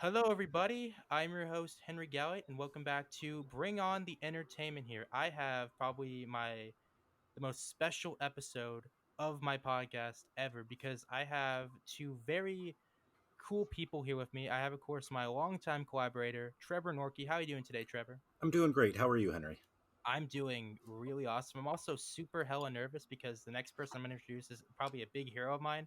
Hello, everybody. I'm your host, Henry Gallitt, and welcome back to Bring On the Entertainment here. I have probably the most special episode of my podcast ever because I have two very cool people here with me. I have, of course, my longtime collaborator, Trevor Norkey. How are you doing today, Trevor? I'm doing great. How are you, Henry? I'm doing really awesome. I'm also super hella nervous because the next person I'm going to introduce is probably a big hero of mine,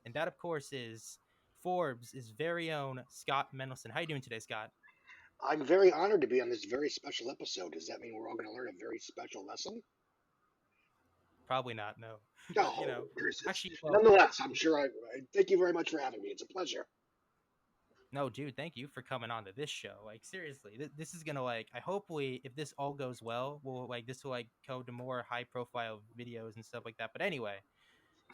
and that, of course, is Forbes' very own Scott Mendelson. How are you doing today, Scott? I'm very honored to be on this very special episode. Does that mean we're all going to learn a very special lesson? Probably not, no. But No, actually, well, nonetheless, I thank you very much for having me. It's a pleasure. no, dude, thank you for coming on to this show. Like, seriously, this is gonna I hopefully, if this all goes well, this will go to more high profile videos and stuff like that. But anyway,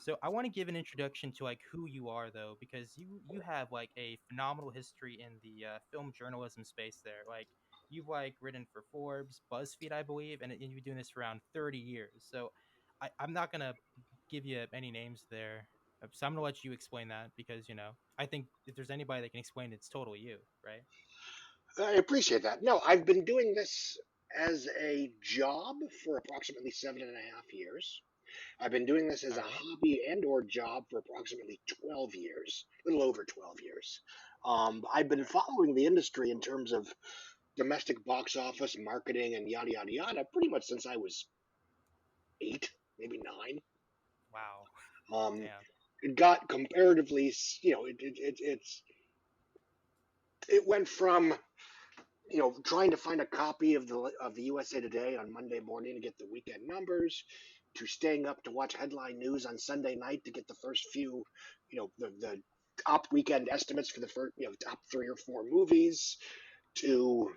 so I want to give an introduction to who you are though, because you have a phenomenal history in the film journalism space. There, you've written for Forbes, BuzzFeed, I believe, and you've been doing this for around 30 years. So I'm not gonna give you any names there. So I'm gonna let you explain that because I think if there's anybody that can explain it, it's totally you, right? I appreciate that. No, I've been doing this as a job for approximately 7.5 years. I've been doing this as All a right. hobby and or job for approximately 12 years, a little over 12 years. I've been following the industry in terms of domestic box office marketing and yada yada yada pretty much since I was 8, maybe 9. Wow. Um, Damn. it got comparatively, it went from trying to find a copy of the USA Today on Monday morning to get the weekend numbers, to staying up to watch headline news on Sunday night to get the first few, the top weekend estimates for the first, top 3 or 4 movies, to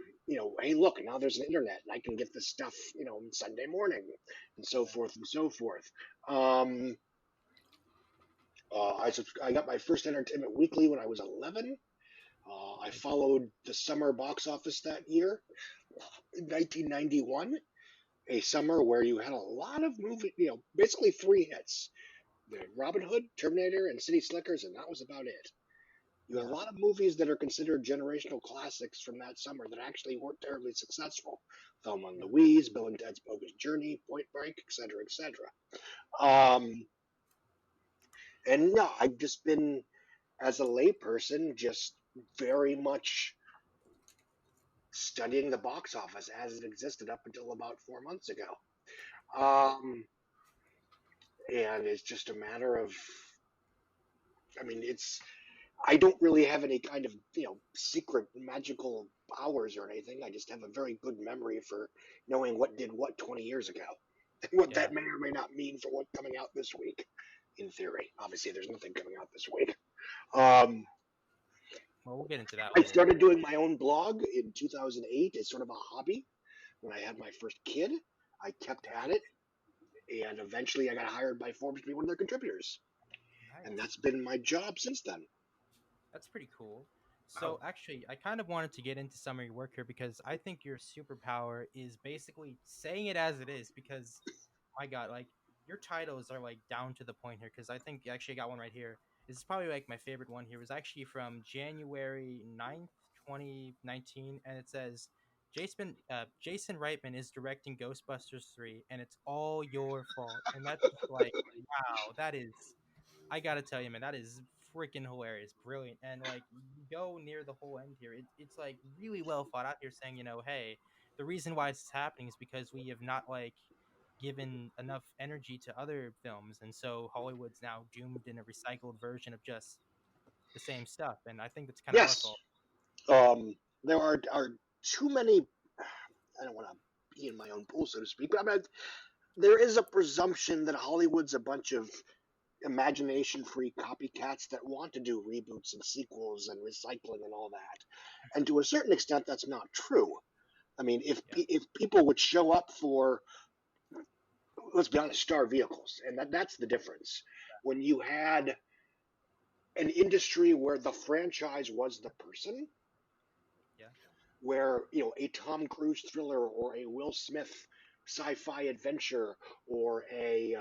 hey, look, now there's an internet and I can get this stuff, on Sunday morning, and so Yeah. forth and so forth. Um, I got my first Entertainment Weekly when I was 11. I Nice. followed the summer box office that year, 1991, a summer where you had a lot of movie, basically 3 hits: the Robin Hood, Terminator, and City Slickers, and that was about it. You had a Yeah. lot of movies that are considered generational classics from that summer that actually weren't terribly successful. Thelma and Yeah. Louise, Bill and Ted's Bogus Journey, Point Break, etc., etc. Um, and no, I've just been, as a layperson, just very much studying the box office as it existed up until about 4 months ago. Um, and it's just a matter of, I mean, I don't really have any kind of, secret magical powers or anything. I just have a very good memory for knowing what did what 20 years ago and what that Yeah. may or may not mean for what's coming out this week, in theory. Obviously, there's nothing coming out this week. Um, Well, we'll get into that I later. started doing my own blog in 2008 as sort of a hobby when I had my first kid. I kept at it, and eventually I got hired by Forbes to be one of their contributors, and Nice. that's been my job since then. That's pretty cool. So Oh, actually, I kind of wanted to get into some of your work here because I think your superpower is basically saying it as it is. Because my God, your titles are down to the point here. Because I think actually I got one right here. This is probably my favorite one here. It was actually from January 9th, 2019, and it says Jason Reitman is directing Ghostbusters 3, and it's all your fault. And that's just wow, that is, I gotta tell you, man, that is freaking hilarious, brilliant, and you go near the whole end here. It's really well thought out here, saying hey, the reason why this is happening is because we have not given enough energy to other films, and so Hollywood's now doomed in a recycled version of just the same stuff. And I think that's kind of our yes. fault. There are too many. I don't want to be in my own pool, so to speak, but I mean, there is a presumption that Hollywood's a bunch of imagination-free copycats that want to do reboots and sequels and recycling and all that. And to a certain extent, that's not true. I mean, Yeah, if people would show up for, let's be honest, star vehicles, and that's the difference. When you had an industry where the franchise was the person, yeah, where a Tom Cruise thriller or a Will Smith sci-fi adventure or a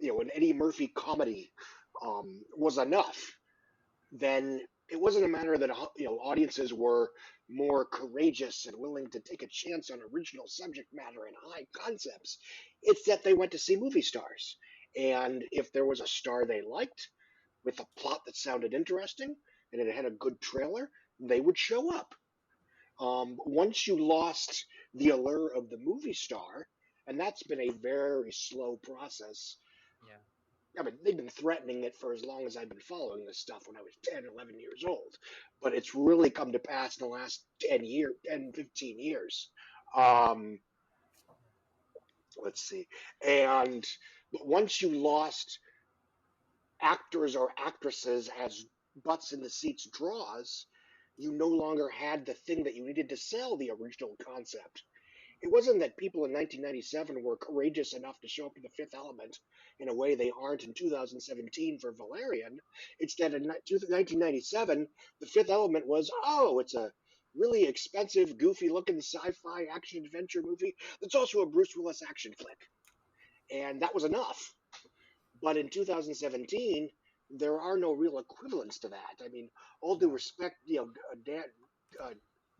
an Eddie Murphy comedy was enough, then it wasn't a matter that audiences were more courageous and willing to take a chance on original subject matter and high concepts. It's that they went to see movie stars, and if there was a star they liked with a plot that sounded interesting and it had a good trailer, they would show up. Once you lost the allure of the movie star, and that's been a very slow process. Yeah, I mean, they've been threatening it for as long as I've been following this stuff when I was 10, 11 years old. But it's really come to pass in the last 10 years, 10, 15 years. Um, let's see. And but once you lost actors or actresses as butts in the seats draws, you no longer had the thing that you needed to sell the original concept. It wasn't that people in 1997 were courageous enough to show up to the Fifth Element in a way they aren't in 2017 for Valerian. It's that in 1997, the Fifth Element was, oh, it's a really expensive, goofy looking sci fi action adventure movie that's also a Bruce Willis action flick. And that was enough. But in 2017, there are no real equivalents to that. I mean, all due no. respect, uh,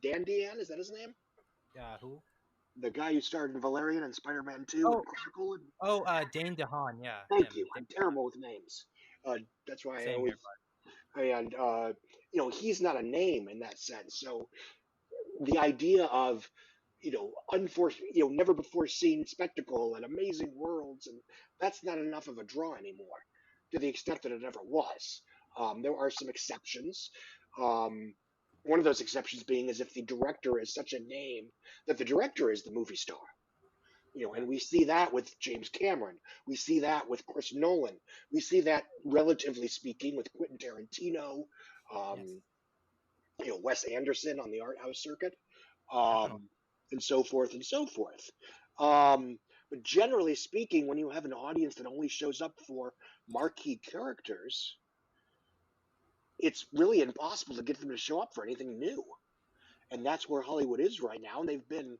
Dan Dian, is that his name? Who? The guy who starred in Valerian and Spider-Man 2 and Oh, Chronicle. And Dane DeHaan. Yeah, thank him. you. I'm terrible with names. That's why I Same here. always and he's not a name in that sense. So the idea of unforced, never before seen spectacle and amazing worlds, and that's not enough of a draw anymore, to the extent that it ever was. There are some exceptions. Um, one of those exceptions being is if the director is such a name that the director is the movie star. Yeah. And we see that with James Cameron. We see that with Chris Nolan. We see that, relatively speaking, with Quentin Tarantino, Yes. um, Wes Anderson on the art house circuit, Definitely. and so forth and so forth. But generally speaking, when you have an audience that only shows up for marquee characters, it's really impossible to get them to show up for anything new. And that's where Hollywood is right now. And they've been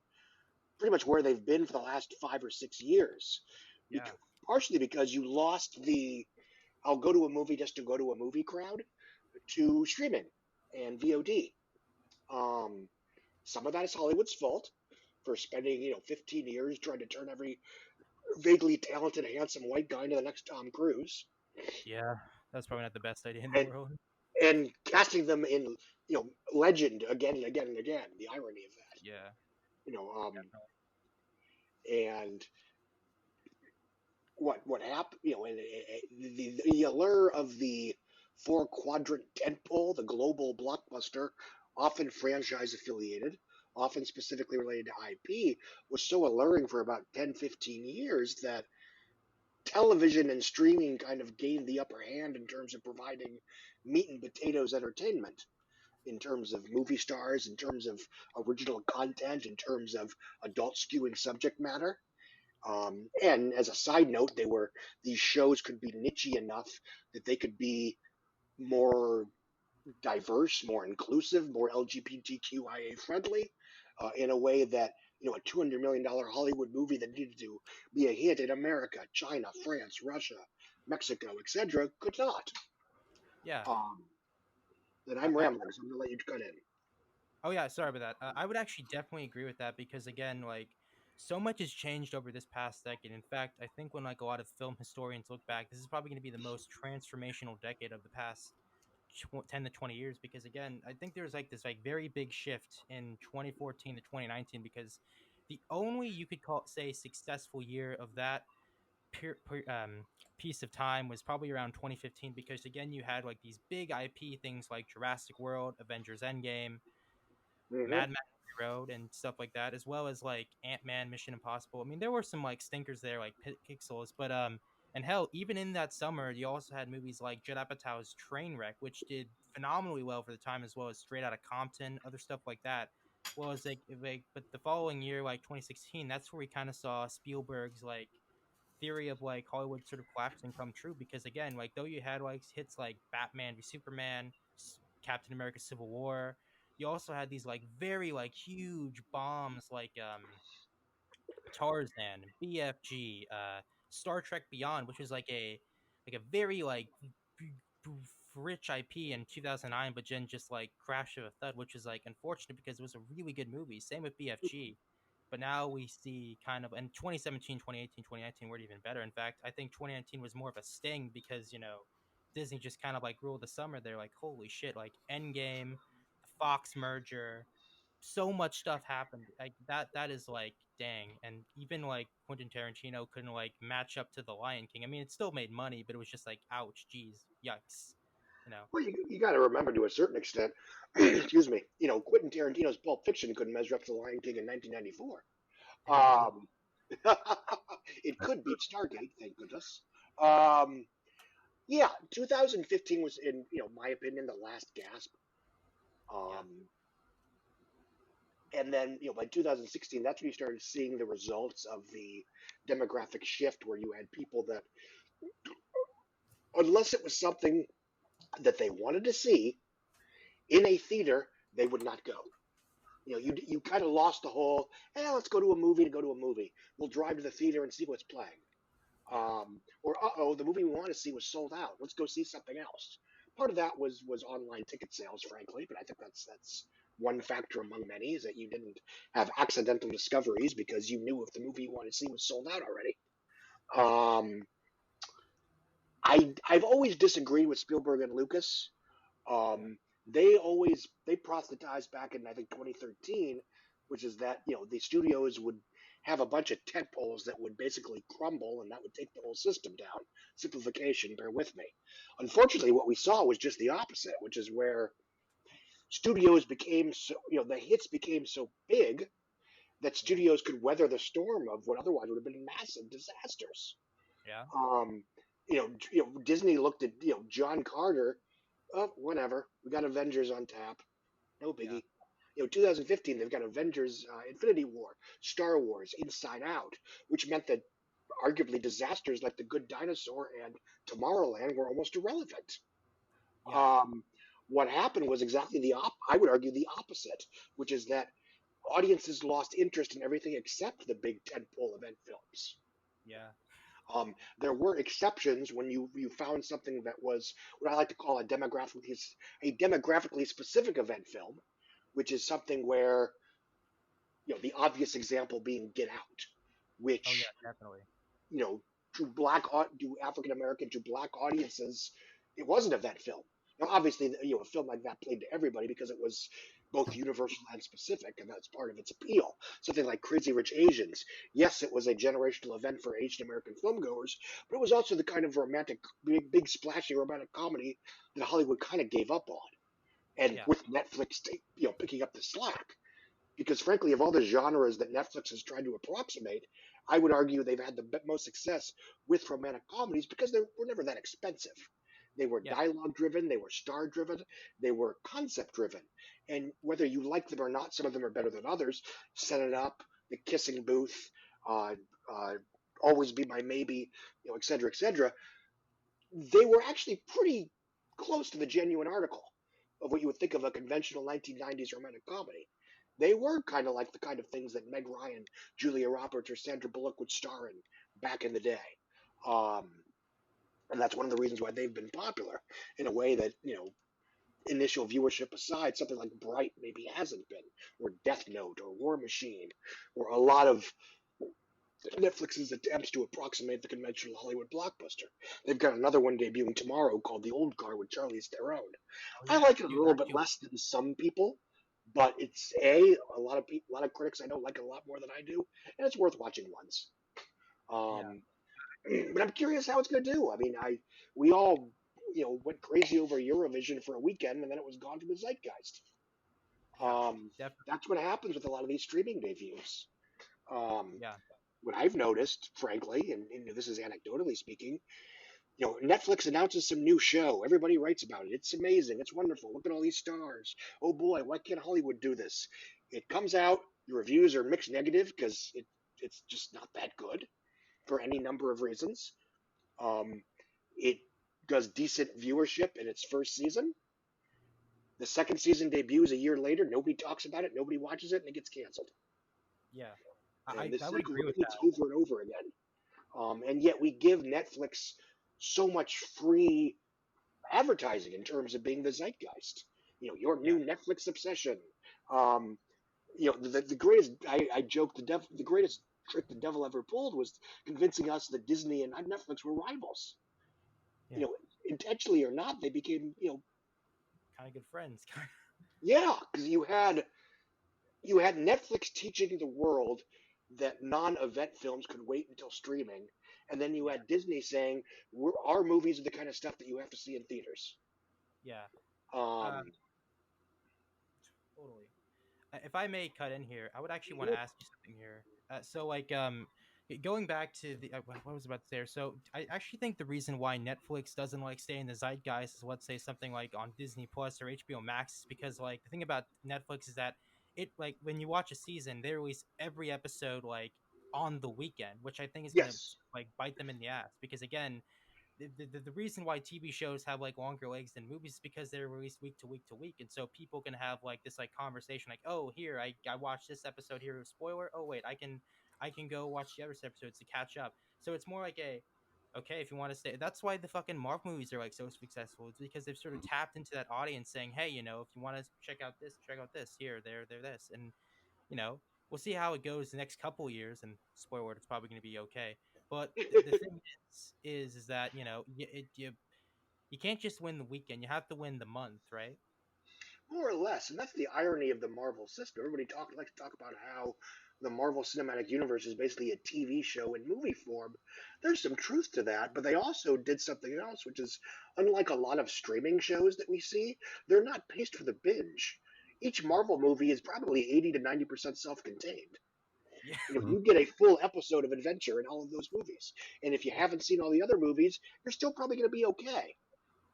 pretty much where they've been for the last 5 or 6 years, Yeah. because, partially because you lost the I'll go to a movie just to go to a movie crowd to streaming and VOD. Um, some of that is Hollywood's fault for spending 15 years trying to turn every vaguely talented, handsome white guy into the next Tom Cruise, Yeah. That's probably not the best idea in the and world. and casting them in legend again and again and again. The irony of that, Yeah. you know, um, Definitely. and what happened, the allure of the four quadrant tentpole, the global blockbuster, often franchise affiliated, often specifically related to IP, was so alluring for about 10, 15 years that television and streaming kind of gained the upper hand in terms of providing meat and potatoes entertainment, in terms of movie stars, in terms of original content, in terms of adult skewing subject matter. And as a side note, these shows could be nichey enough that they could be more diverse, more inclusive, more LGBTQIA friendly, in a way that a $200 million Hollywood movie that needed to be a hit in America, China, France, Russia, Mexico, etc., could not. Yeah. Um, and I, I'm I rambling, so I'm gonna let you cut in. Oh yeah, sorry about that. I would actually definitely agree with that because again, like so much has changed over this past decade. In fact, I think when like a lot of film historians look back, this is probably going to be the most transformational decade of the past 10 to 20 years because again, I think there's like this like very big shift in 2014 to 2019 because the only you could call say successful year of that piece of time was probably around 2015 because again you had like these big IP things like Jurassic World, Avengers Endgame, Hmm. Mad Max Fury Road and stuff like that, as well as like Ant Man, Mission Impossible. I mean, there were some like stinkers there, like Pixels, but and hell, even in that summer, you also had movies like Judd Apatow's Trainwreck, which did phenomenally well for the time, as well as Straight Outta Compton, other stuff like that. Well, as but the following year, like 2016, that's where we kind of saw Spielberg's like theory of like Hollywood sort of collapsing come true because again, like though you had like hits like Batman v Superman, Captain America Civil War, you also had these like very like huge bombs like Tarzan, BFG, Star Trek Beyond, which was like a very like rich IP in 2009, but then just like crash of a thud, which is like unfortunate because it was a really good movie. Same with BFG. But now we see kind of in 2017, 2018, 2019 were even better. In fact, I think 2019 was more of a sting because, Disney just kind of like ruled the summer. They're like, holy shit, like Endgame, the Fox merger, so much stuff happened. Like that is like dang. And even like Quentin Tarantino couldn't like match up to the Lion King. I mean, it still made money, but it was just like, ouch, geez, yikes. You know. Well, you got to remember to a certain extent, excuse me, Quentin Tarantino's Pulp Fiction couldn't measure up to The Lion King in 1994. Damn right. Um, it could beat Stargate, thank goodness. Um, yeah, 2015 was, in my opinion, the last gasp. Yeah. Um, and then, by 2016, that's when you started seeing the results of the demographic shift, where you had people that, unless it was something that they wanted to see in a theater, they would not go. You kind of lost the whole, hey, let's go to a movie to go to a movie. We'll drive to the theater and see what's playing. Yeah. Or uh-oh, the movie we want to see was sold out. Let's go see something else. Part of that was online ticket sales, frankly, but I think that's one factor among many, is that you didn't have accidental discoveries because you knew if the movie you wanted to see was sold out already. Um, I've always disagreed with Spielberg and Lucas. Yeah. They proselytized back in, I think, 2013, which is that the studios would have a bunch of tent poles that would basically crumble, and that would take the whole system down. Simplification, bear with me. Unfortunately, what we saw was just the opposite, which is where studios became so, the hits became so big that Yeah. studios could weather the storm of what otherwise would have been massive disasters. Yeah. Um, Disney looked at John Carter. Oh, whatever. We got Avengers on tap. No Yeah. biggie. 2015, they've got Avengers, Infinity War, Star Wars, Inside Out, which meant that arguably disasters like The Good Dinosaur and Tomorrowland were almost irrelevant. Yeah. Um, what happened was exactly I would argue the opposite, which is that audiences lost interest in everything except the big tentpole event films. Yeah. There were exceptions when you found something that was what I like to call a demographically specific event film, which is something where the obvious example being Get Out, Oh yeah, which definitely. you know to African American, to black audiences, it was an event film. Now, obviously, a film like that played to everybody because it was both universal and specific, and that's part of its appeal. Something like Crazy Rich Asians, yes, it was a generational event for Asian American filmgoers, but it was also the kind of romantic, big splashy romantic comedy that Hollywood kind of gave up on. And Yeah. with Netflix, picking up the slack, because frankly, of all the genres that Netflix has tried to approximate, I would argue they've had the most success with romantic comedies because they were never that expensive. They were Yeah. dialogue driven, they were star driven, they were concept driven. And whether you like them or not, some of them are better than others. Set It Up, The Kissing Booth, uh, uh, Always Be My Maybe, et cetera, et cetera. They were actually pretty close to the genuine article of what you would think of a conventional 1990s romantic comedy. They were kind of like the kind of things that Meg Ryan, Julia Roberts, or Sandra Bullock would star in back in the day. Um, and that's one of the reasons why they've been popular in a way that, initial viewership aside, something like Bright maybe hasn't been, or Death Note, or War Machine, or a lot of Netflix's attempts to approximate the conventional Hollywood blockbuster. They've got another one debuting tomorrow called The Old Guard with Charlize Theron. Oh I yeah, like it a dude. little That bit should. less than some people, but it's a lot of people, a lot of critics I know like it a lot more than I do, and it's worth watching once. Yeah. Um, but I'm curious how it's going to do. I mean, we all went crazy over Eurovision for a weekend, and then it was gone from the zeitgeist. Yeah. Um, Definitely. that's what happens with a lot of these streaming debuts. Um, Yeah. what I've noticed, frankly, and this is anecdotally speaking, Netflix announces some new show. Everybody writes about it. It's amazing. It's wonderful. Look at all these stars. Oh boy, why can't Hollywood do this? It comes out. The reviews are mixed negative because it's just not that good for any number of reasons. Um, it does decent viewership in its first season. The second season debuts a year later. Nobody talks about it. Nobody watches it, and it gets canceled. Yeah. And I this would cycle agree with repeats that. over and over again. And yet we give Netflix so much free advertising in terms of being the zeitgeist. Your Yeah, new Netflix obsession. Um, the greatest. I joke the greatest trick the devil ever pulled was convincing us that Disney and Netflix were rivals. yeah, You know, Intentionally or not, they became. kind of good friends. Yeah, because you had Netflix teaching the world that non-event films could wait until streaming, and then you Yeah, had Disney saying our movies are the kind of stuff that you have to see in theaters. yeah, uh, Um, totally. If I may cut in here, I would actually want to ask you something here. So like going back to the what was I about to say? So I actually think the reason why Netflix doesn't like stay in the zeitgeist is, let's say, something like on Disney Plus or HBO Max, is because like the thing about Netflix is that it, like, when you watch a season, they release every episode like on the weekend, which I think is gonna yes, like bite them in the ass, because again, the reason why TV shows have like longer legs than movies is because they're released week to week to week, and so people can have like this like conversation like, oh, here I watched this episode, here, spoiler, oh wait, I can go watch the other episodes to catch up. So it's more like a, okay, if you want to stay, that's why the fucking Marvel movies are like so successful. It's because they've sort of tapped into that audience, saying, hey, if you want to check out this, here, there, this, and you know, we'll see how it goes the next couple of years. And spoiler, it's probably going to be okay. But the thing is that you can't just win the weekend. You have to win the month, right? more or less, and that's the irony of the Marvel system. Everybody likes to talk about how the Marvel Cinematic Universe is basically a TV show in movie form. There's some truth to that, but they also did something else, which is unlike a lot of streaming shows that we see, they're not paced for the binge. Each Marvel movie is probably 80 to 90% self-contained. Yeah, Mhm. You get a full episode of adventure in all of those movies, and if you haven't seen all the other movies, you're still probably going to be okay.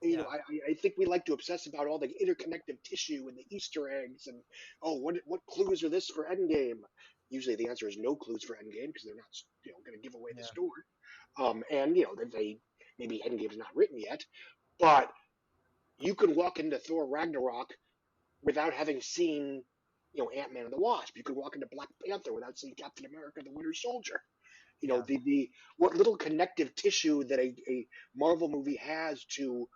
yeah, I think we like to obsess about all the interconnective tissue and the Easter eggs and, oh, what clues are this for Endgame? Usually the answer is no clues for Endgame because they're not going to give away the yeah, story. And they maybe Endgame's not written yet, but you can walk into Thor Ragnarok without having seen Ant-Man and the Wasp. You could walk into Black Panther without seeing Captain America the Winter Soldier. yeah, The what little connective tissue that a Marvel movie has to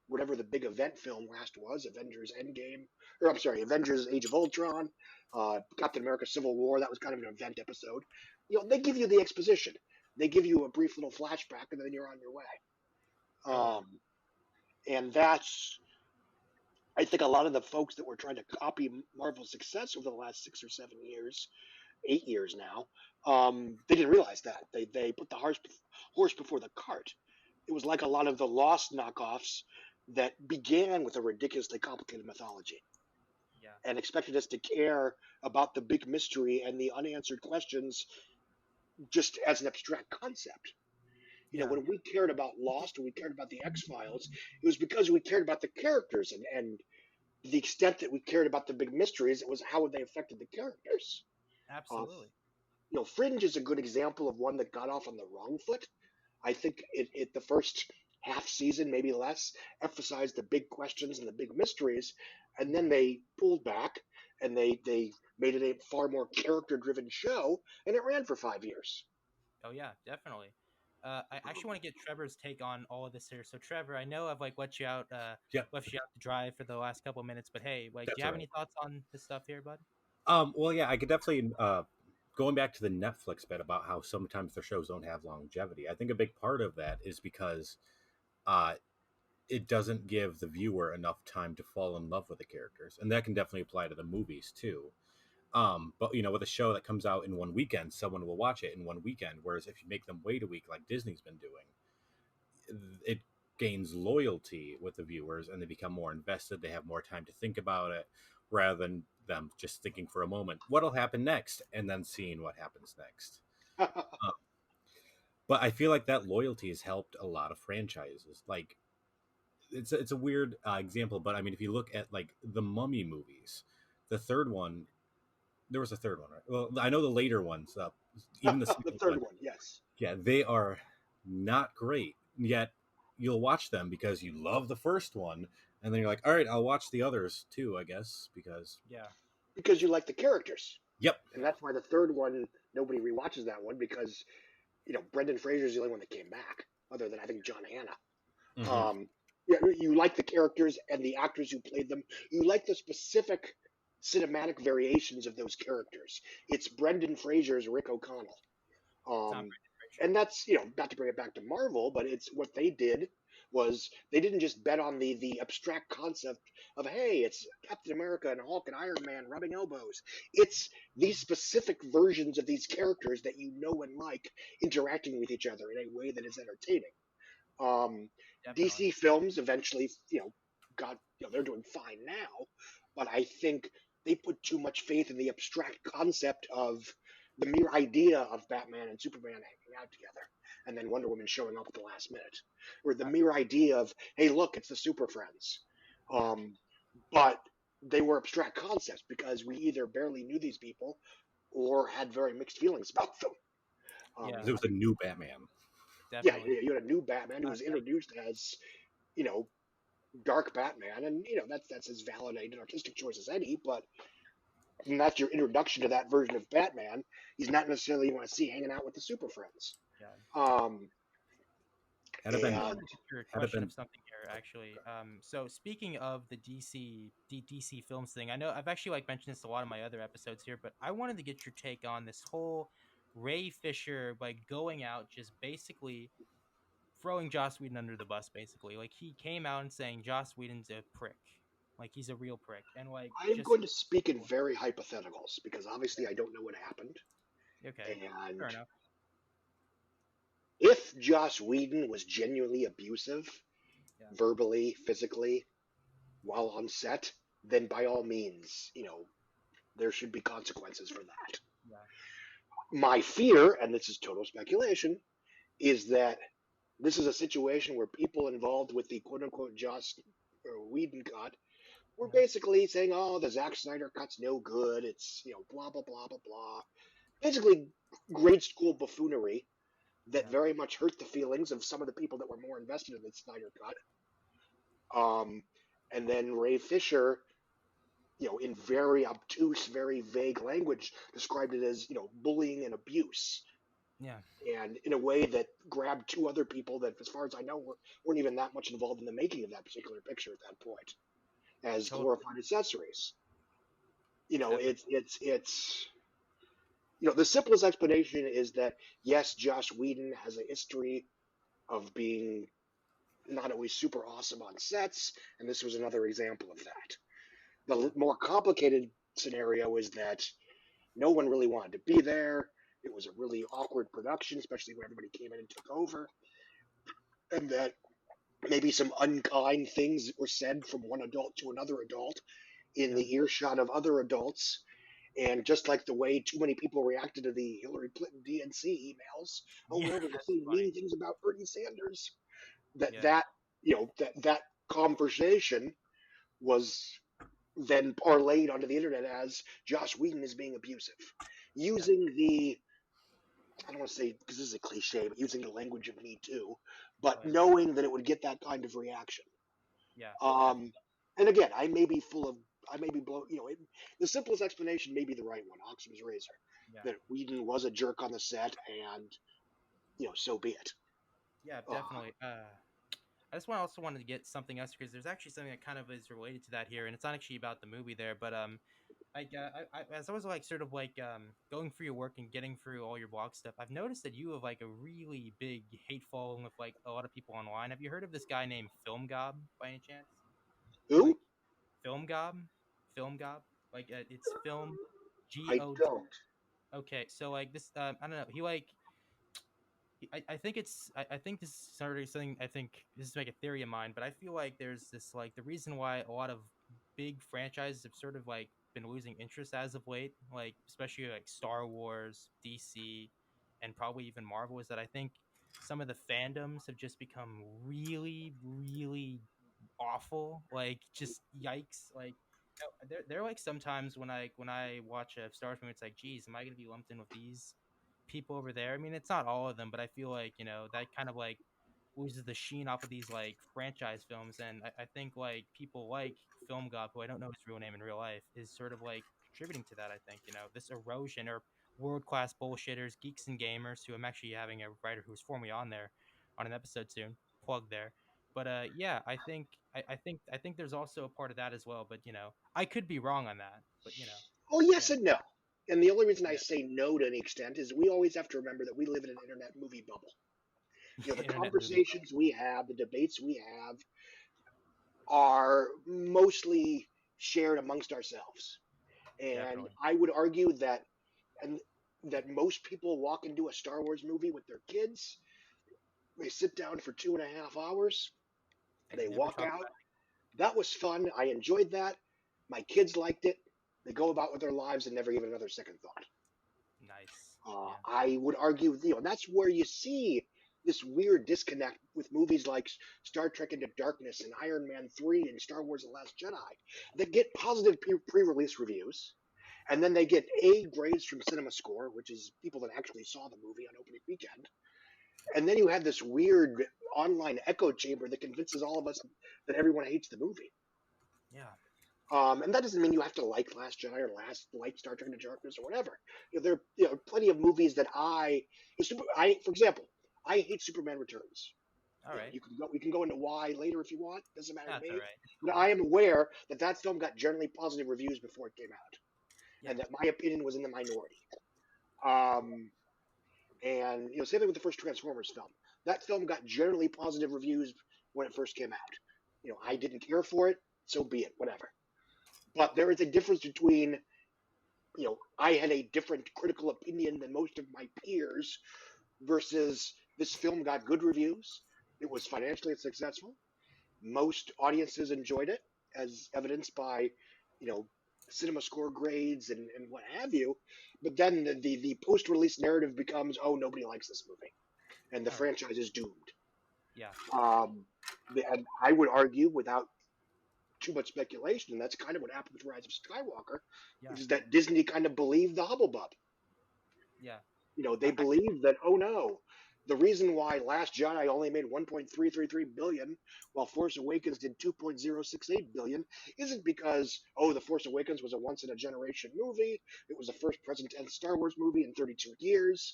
whatever the big event film last was, Avengers Endgame, or I'm sorry, Avengers Age of Ultron, Captain America Civil War. That was kind of an event episode. They give you the exposition. They give you a brief little flashback, and then you're on your way. totally. And that's, I think, a lot of the folks that were trying to copy Marvel's success over the last 6 or 7 years, 8 years now, they didn't realize that they put the horse before the cart. It was like a lot of the Lost knockoffs that began with a ridiculously complicated mythology Yeah, and expected us to care about the big mystery and the unanswered questions just as an abstract concept. yeah, When we cared about Lost or we cared about the X Files, it was because we cared about the characters and the extent that we cared about the big mysteries, it was how they affected the characters. Uh, absolutely. Fringe is a good example of one that got off on the wrong foot. I think the first half season, maybe less, emphasized the big questions and the big mysteries, and then Yeah. they pulled back and they made it a far more character driven show, and it ran for 5 years. Oh yeah, definitely. I actually Um, want to get Trevor's take on all of this here. So Trevor, I know I've like Yeah, left you out to dry for the last couple of minutes, but hey, like, do that's you all have right. any thoughts on this stuff here, bud? Well, yeah, I could definitely going back to the Netflix bit about how sometimes their shows don't have longevity. I think a big part of that is because uh, it doesn't give the viewer enough time to fall in love with the characters, and that can definitely apply to the movies too. But with a show that comes out in one weekend, someone will watch it in one weekend. Whereas if you make them wait a week, like Disney's been doing, it gains loyalty with the viewers and they become more invested. They have more time to think about it rather than them just thinking for a moment, what'll happen next, and then seeing what happens next. Uh, but I feel like that loyalty has helped a lot of franchises. Like it's a weird example, but I mean, if you look at like the Mummy movies, the third one, there was a third one, right? Well, I know the later ones, even the the second third one, one, yes. yeah, they are not great. Yet you'll watch them because you love the first one, and then you're like, all right, I'll watch the others too, I guess, because Yeah, Because you like the characters. yep. And that's why the third one, nobody rewatches that one because Brendan Fraser's the only one that came back, other than I think John Hannah. Hmm. Um, you like the characters and the actors who played them. You like the specific cinematic variations of those characters. It's Brendan Fraser's Rick O'Connell. It's not Um, Brendan Fraser. and that's, not to bring it back to Marvel, but it's what they did was they didn't just bet on the abstract concept of, hey, it's Captain America and Hulk and Iron Man rubbing elbows. It's these specific versions of these characters that you know and like interacting with each other in a way that is entertaining. Um, Definitely. DC films eventually, got, they're doing fine now, but I think they put too much faith in the abstract concept of the mere idea of Batman and Superman hanging out together, and then Wonder Woman showing up at the last minute, or the Uh, mere idea of, hey, look, it's the Super Friends. yeah. But they were abstract concepts because we either barely knew these people or had very mixed feelings about them. Yeah. Because it was a new Batman. Yeah, Definitely. you had a new Batman who was Def- introduced as, you know, dark Batman, and that's as valid an artistic choice as any. But that's your introduction to that version of Batman. He's not necessarily you want to see hanging out with the Super Friends. yeah. Um, Had it I been, kind of wanted and to get your had it question been, of something here, actually. So speaking of the DC films thing, I know I've actually like mentioned this in a lot of my other episodes here, but I wanted to get your take on this whole Ray Fisher like going out, just basically throwing Joss Whedon under the bus. Basically, like he came out and saying Joss Whedon's a prick, like he's a real prick, and like I'm just going to speak in very hypotheticals because obviously I don't know what happened. okay, fair And enough. if Joss Whedon was genuinely abusive, Yeah, verbally, physically, while on set, then by all means, there should be consequences for that. yeah, My fear, and this is total speculation, is that this is a situation where people involved with the quote unquote Joss Whedon cut were yeah, basically saying, oh, the Zack Snyder cut's no good. It's, blah, blah, blah, blah, blah. Basically, grade school buffoonery that yeah, very much hurt the feelings of some of the people that were more invested in the Snyder cut. And then Ray Fisher, in very obtuse, very vague language, described it as, bullying and abuse, yeah. and in a way that grabbed two other people that, as far as I know, weren't even that much involved in the making of that particular picture at that point, as Totally, glorified accessories. definitely. It's the simplest explanation is that yes, Josh Whedon has a history of being not always super awesome on sets, and this was another example of that. Yeah, The more complicated scenario is that no one really wanted to be there. It was a really awkward production, especially when everybody came in and took over, and that maybe some unkind things were said from one adult to another adult in yeah, the earshot of other adults. And just like the way too many people reacted to the Hillary Clinton DNC emails, oh yeah. no, they're That's saying funny. mean things about Bernie Sanders. That Yeah, that that conversation was then parlayed onto the internet as Josh Whedon is being abusive, yeah, using the I don't want to say because this is a cliche, but using the language of Me Too, but oh yeah, knowing that it would get that kind of reaction. yeah, Um, definitely. and again, I may be blown. The simplest explanation may be the right one. Occam's razor. Yeah. That Whedon was a jerk on the set, and so be it. Yeah, Uh, definitely. I just also wanted to get something else because there's actually something that kind of is related to that here, and it's not actually about the movie there, but like as I was like sort of like going through your work and getting through all your blog stuff, I've noticed that you have like a really big hate following with like a lot of people online. Have you heard of this guy named Film Gob by any chance? Like who? Film Gob, Film Gob, like it's film G I O D. don't. Okay, so like this, I don't know. He like I think it's I think this is sort of something I think this is like a theory of mine, but I feel like there's this like the reason why a lot of big franchises have sort of like been losing interest as of late, like especially like Star Wars, DC, and probably even Marvel, is that I think some of the fandoms have just become really, really awful. Like just yikes. Like they're like sometimes when I watch a Star Wars movie, it's like, geez, am I gonna be lumped in with these people over there? I mean, it's not all of them, but I feel like that kind of like loses the sheen off of these like franchise films, and I think like people like Film Gob, who I don't know his real name in real life, is sort of like contributing to that. I think this erosion or world class bullshitters, geeks and gamers, who I'm actually having a writer who's formerly on there on an episode soon. Plug there. But yeah, I think there's also a part of that as well. But I could be wrong on that. But Oh, yeah, yes and no. And the only reason I yeah, say no to any extent is we always have to remember that we live in an internet movie bubble. The internet movie, conversations we have, the debates we have, are mostly shared amongst ourselves. And definitely. I would argue that and that most people walk into a Star Wars movie with their kids. They sit down for 2.5 hours. They They never walk talk out. about That was fun. I enjoyed that. My kids liked it. They go about with their lives and never give it another second thought. it. Nice. Yeah. I would argue, that's where you see this weird disconnect with movies like Star Trek Into Darkness and Iron Man 3 and Star Wars The Last Jedi that get positive pre-release reviews, and then they get A grades from Cinema Score, which is people that actually saw the movie on opening weekend. And then you have this weird online echo chamber that convinces all of us that everyone hates the movie. Yeah. And that doesn't mean you have to like Last Jedi or like Star Trek Into Darkness or whatever. There are plenty of movies that for example, I hate Superman Returns. All right. We can go into why later if you want. Doesn't matter to That's all me. right. It's But cool. I am aware that that film got generally positive reviews before it came out, Yeah. and that my opinion was in the minority. Um, and same thing with the first Transformers film. That film got generally positive reviews when it first came out. I didn't care for it, so be it, whatever. But there is a difference between, I had a different critical opinion than most of my peers versus this film got good reviews. It was financially successful. Most audiences enjoyed it, as evidenced by, you know, cinema score grades and what have you. But then the post release narrative becomes, oh, nobody likes this movie, and the All right. franchise is doomed. Yeah. Um, and I would argue, without too much speculation, and that's kind of what happened with Rise of Skywalker, Yeah. which is that Disney kind of believed the Hubble. Yeah. They believe that, oh no, the reason why Last Jedi only made 1.333 billion while Force Awakens did 2.068 billion isn't because, oh, the Force Awakens was a once in a generation movie. It was the first present tense Star Wars movie in 32 years.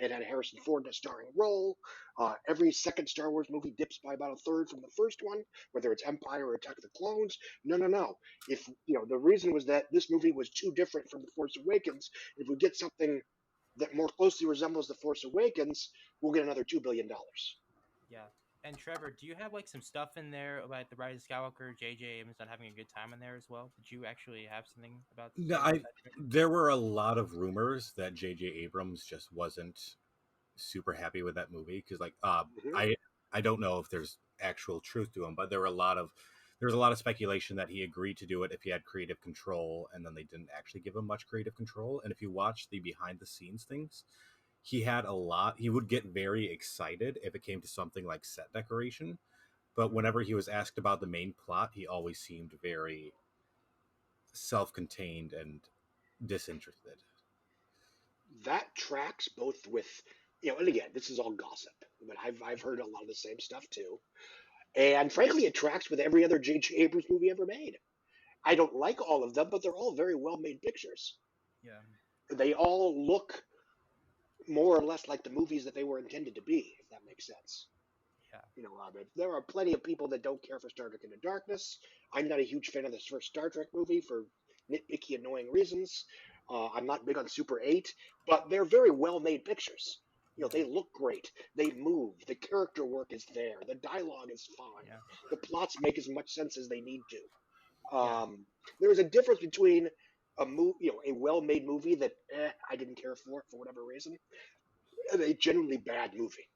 It had Harrison Ford in a starring role. Every second Star Wars movie dips by about a third from the first one, whether it's Empire or Attack of the Clones. No, no, no. If the reason was that this movie was too different from the Force Awakens. If we get something that more closely resembles The Force Awakens, we'll get another $2 billion. Yeah. And Trevor, do you have like some stuff in there about the Rise of Skywalker, J.J. Abrams not having a good time in there as well? Did you actually have something about to No, say about that, Trevor? there were a lot of rumors that J.J. Abrams just wasn't super happy with that movie because, like, Mm-hmm. I don't know if there's actual truth to him, but there was a lot of speculation that he agreed to do it if he had creative control, and then they didn't actually give him much creative control. And if you watch the behind the scenes things, he had a lot. He would get very excited if it came to something like set decoration, but whenever he was asked about the main plot, he always seemed very self-contained and disinterested. That tracks both with, and again, this is all gossip, but I've heard a lot of the same stuff too. And frankly, it tracks with every other J.J. Abrams movie ever made. I don't like all of them, but they're all very well made pictures. Yeah. They all look more or less like the movies that they were intended to be, if that makes sense. Yeah. There are plenty of people that don't care for Star Trek Into Darkness. I'm not a huge fan of this first Star Trek movie for nitpicky, annoying reasons. I'm not big on Super 8, but they're very well made pictures. Yeah. They look great. They move. The character work is there. The dialogue is fine. Yeah. The plots make as much sense as they need to. Yeah. There's a difference between a well-made movie that I didn't care for whatever reason, and a genuinely bad movie.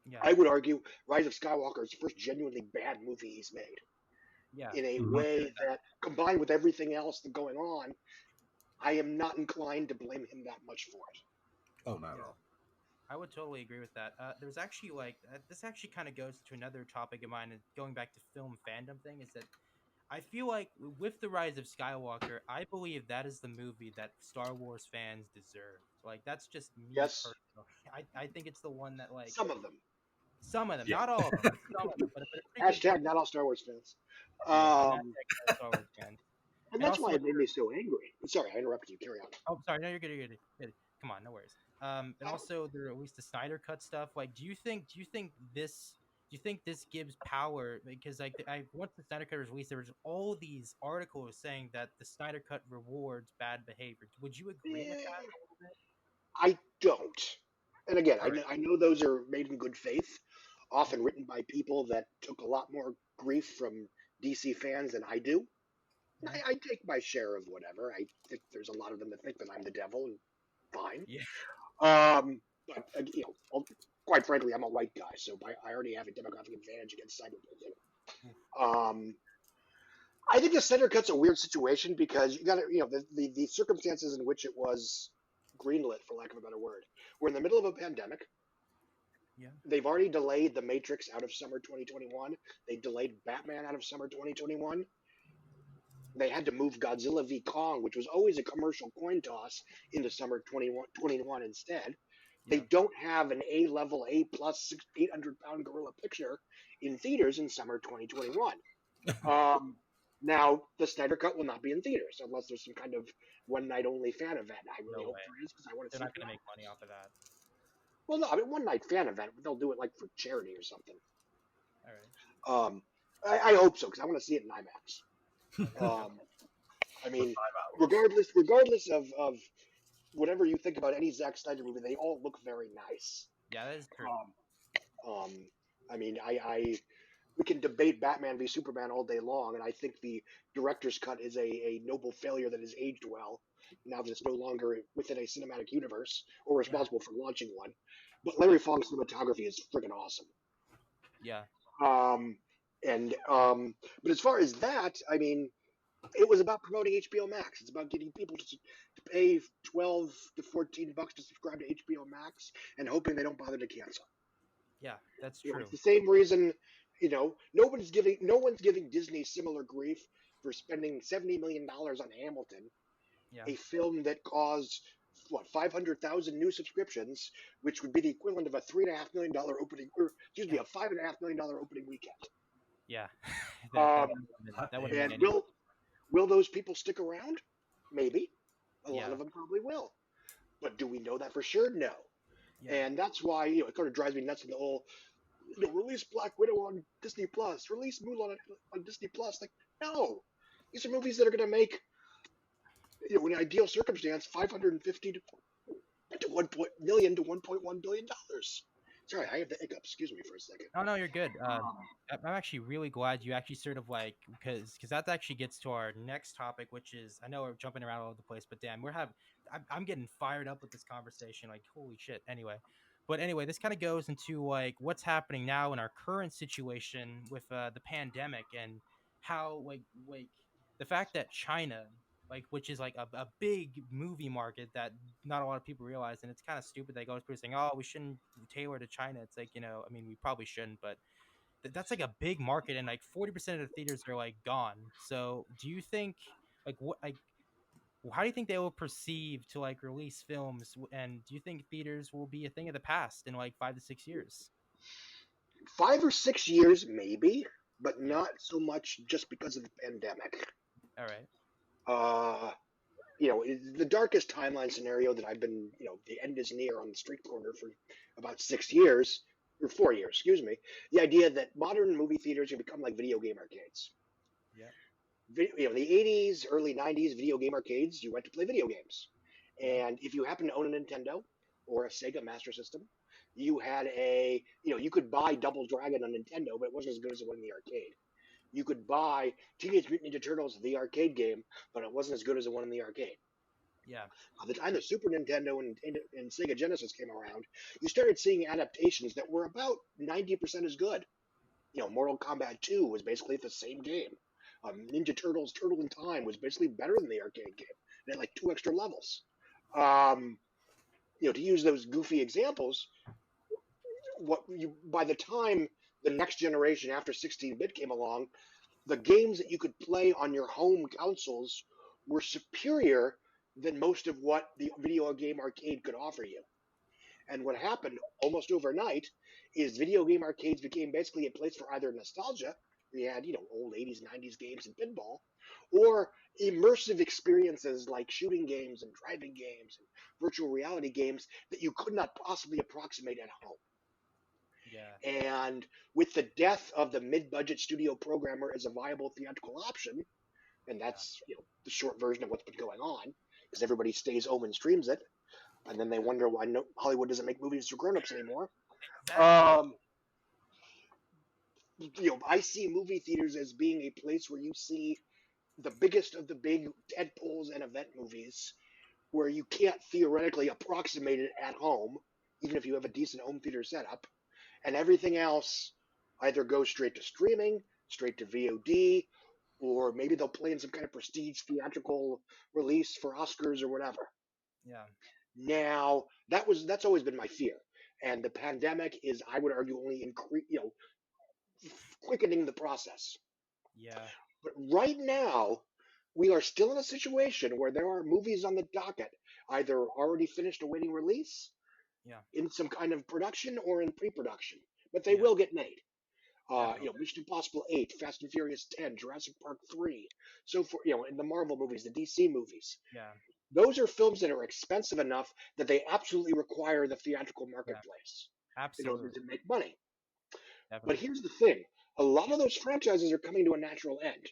Yeah. I would argue Rise of Skywalker is the first genuinely bad movie he's made Yeah. in a Mm-hmm. way that, combined with everything else that's going on, I am not inclined to blame him that much for it. Oh, not at Yeah. all. I would totally agree with that. There's actually this actually kind of goes to another topic of mine, and going back to film fandom thing is that I feel like with the Rise of Skywalker, I believe that is the movie that Star Wars fans deserve. Like that's just me Yes, personally. I think it's the one that like some of them. some of them, Yeah. not all of them, but some of them, but a pretty good Hashtag chunk. not all Star Wars fans. Yeah, and Um, that's Star Wars fans. and And that's why also, it made me so angry. Sorry, I interrupted you. Carry on. oh, sorry, no, you're good, you're good. You're good. Come on, no worries. And also there at least the Snyder cut stuff. Like, do you think this you think this gives power? Because like once the Snyder Cut was released, there was all these articles saying that the Snyder Cut rewards bad behavior. Would you agree with that Eh, a little bit? I don't. And again, All right. I know those are made in good faith, often written by people that took a lot more grief from DC fans than I do. Yeah. I take my share of whatever. I think there's a lot of them that think that I'm the devil, and fine. Yeah. But quite frankly, I'm a white guy, so I already have a demographic advantage against cyberbullying. Oof. Um, I think the center cut's a weird situation because you got to, the circumstances in which it was greenlit, for lack of a better word. We're in the middle of a pandemic. Yeah. They've already delayed The Matrix out of summer 2021. They delayed Batman out of summer 2021. They had to move Godzilla v Kong, which was always a commercial coin toss, into summer 2021 instead. They Yeah. don't have an A level, A plus 800-pound gorilla picture in theaters in summer 2021. Um, Now, the Snyder Cut will not be in theaters unless there's some kind of one night only fan event. I really No hope way. there is because I want to They're see not it gonna live. make money off of that. Well, no, I mean, one night fan event, they'll do it like for charity or something. All right. Um, I hope so because I want to see it in IMAX. Okay. Um, I For mean, 5 hours. regardless of whatever you think about any Zack Snyder movie, they all look very nice. Yeah, that is true. Um, I mean, we can debate Batman v Superman all day long, and I think the director's cut is a noble failure that has aged well now that it's no longer within a cinematic universe or Yeah. responsible for launching one. But Larry Fong's cinematography is friggin' awesome. Yeah. Um, but as far as that, I mean, it was about promoting HBO Max. It's about getting people to pay 12 to 14 bucks to subscribe to HBO Max and hoping they don't bother to cancel. Yeah, that's It's true. the same reason, no one's giving Disney similar grief for spending $70 million on Hamilton, Yeah. a film that caused what 500,000 new subscriptions, which would be the equivalent of a $3.5 million opening, or excuse me, Yeah. a $5.5 million opening weekend. Yeah. Um, That wouldn't mean and anything. will those people stick around? Maybe. A lot Yeah. of them probably will. But do we know that for sure? No. Yeah. And that's why it kind of drives me nuts in the whole release Black Widow on Disney Plus, release Mulan on Disney Plus. Like, no, these are movies that are going to make, in an ideal circumstance, 550 to 1 million to 1.1 billion dollars. Sorry, I have the hiccups. Excuse me for a second. Oh no, you're good. Um, I'm actually really glad you actually sort of like because that actually gets to our next topic, which is I know we're jumping around all over the place, but damn, I'm getting fired up with this conversation. Like holy shit. Anyway, this kind of goes into like what's happening now in our current situation with the pandemic and how like the fact that China which is like a big movie market that not a lot of people realize, and it's kind of stupid. They go through saying, "Oh, we shouldn't tailor to China." It's like I mean, we probably shouldn't, but that's like a big market, and like 40% of the theaters are like gone. So, do you think like how do you think they will perceive to like release films, and do you think theaters will be a thing of the past in like 5 to 6 years? 5 or 6 years, maybe, but Yeah. not so much just because of the pandemic. All right. Uh, the darkest timeline scenario that I've been, the end is near on the street corner for about 6 years, or 4 years, excuse me. The idea that modern movie theaters can become like video game arcades. Yeah. The 80s, early 90s video game arcades, you went to play video games. Yeah. And if you happen to own a Nintendo or a Sega Master System, you had you could buy Double Dragon on Nintendo, but it wasn't as good as the one in the arcade. You could buy Teenage Mutant Ninja Turtles, the arcade game, but it wasn't as good as the one in the arcade. Yeah. By the time the Super Nintendo and Sega Genesis came around, you started seeing adaptations that were about 90% as good. Mortal Kombat 2 was basically the same game. Ninja Turtles Turtle in Time was basically better than the arcade game. It had like 2 extra levels. Um, to use those goofy examples, by the time the next generation after 16-bit came along, the games that you could play on your home consoles were superior than most of what the video game arcade could offer you. And what happened almost overnight is video game arcades became basically a place for either nostalgia, where you had, old 80s, 90s games and pinball, or immersive experiences like shooting games and driving games and virtual reality games that you could not possibly approximate at home. Yeah. And with the death of the mid-budget studio programmer as a viable theatrical option, and Yeah. that's the short version of what's been going on, because everybody stays home and streams it, and then they Yeah. wonder why Hollywood doesn't make movies for grown-ups anymore. Exactly. Um, I see movie theaters as being a place where you see the biggest of the big tentpoles and event movies, where you can't theoretically approximate it at home, even if you have a decent home theater setup, and everything else either goes straight to streaming, straight to VOD, or maybe they'll play in some kind of prestige theatrical release for Oscars or whatever. Yeah. Now, that's always been my fear, and the pandemic is, I would argue, only quickening the process. Yeah. But right now, we are still in a situation where there are movies on the docket, either already finished awaiting release, Yeah. in some kind of production, or in pre-production. But they Yeah. will get made. Definitely. Mission Impossible 8, Fast and Furious 10, Jurassic Park 3. So for in the Marvel movies, the DC movies, Yeah. those are films that are expensive enough that they absolutely require the theatrical Yeah. marketplace in order Absolutely. to make money. But Definitely. here's the thing: a lot of those franchises are coming to a natural end.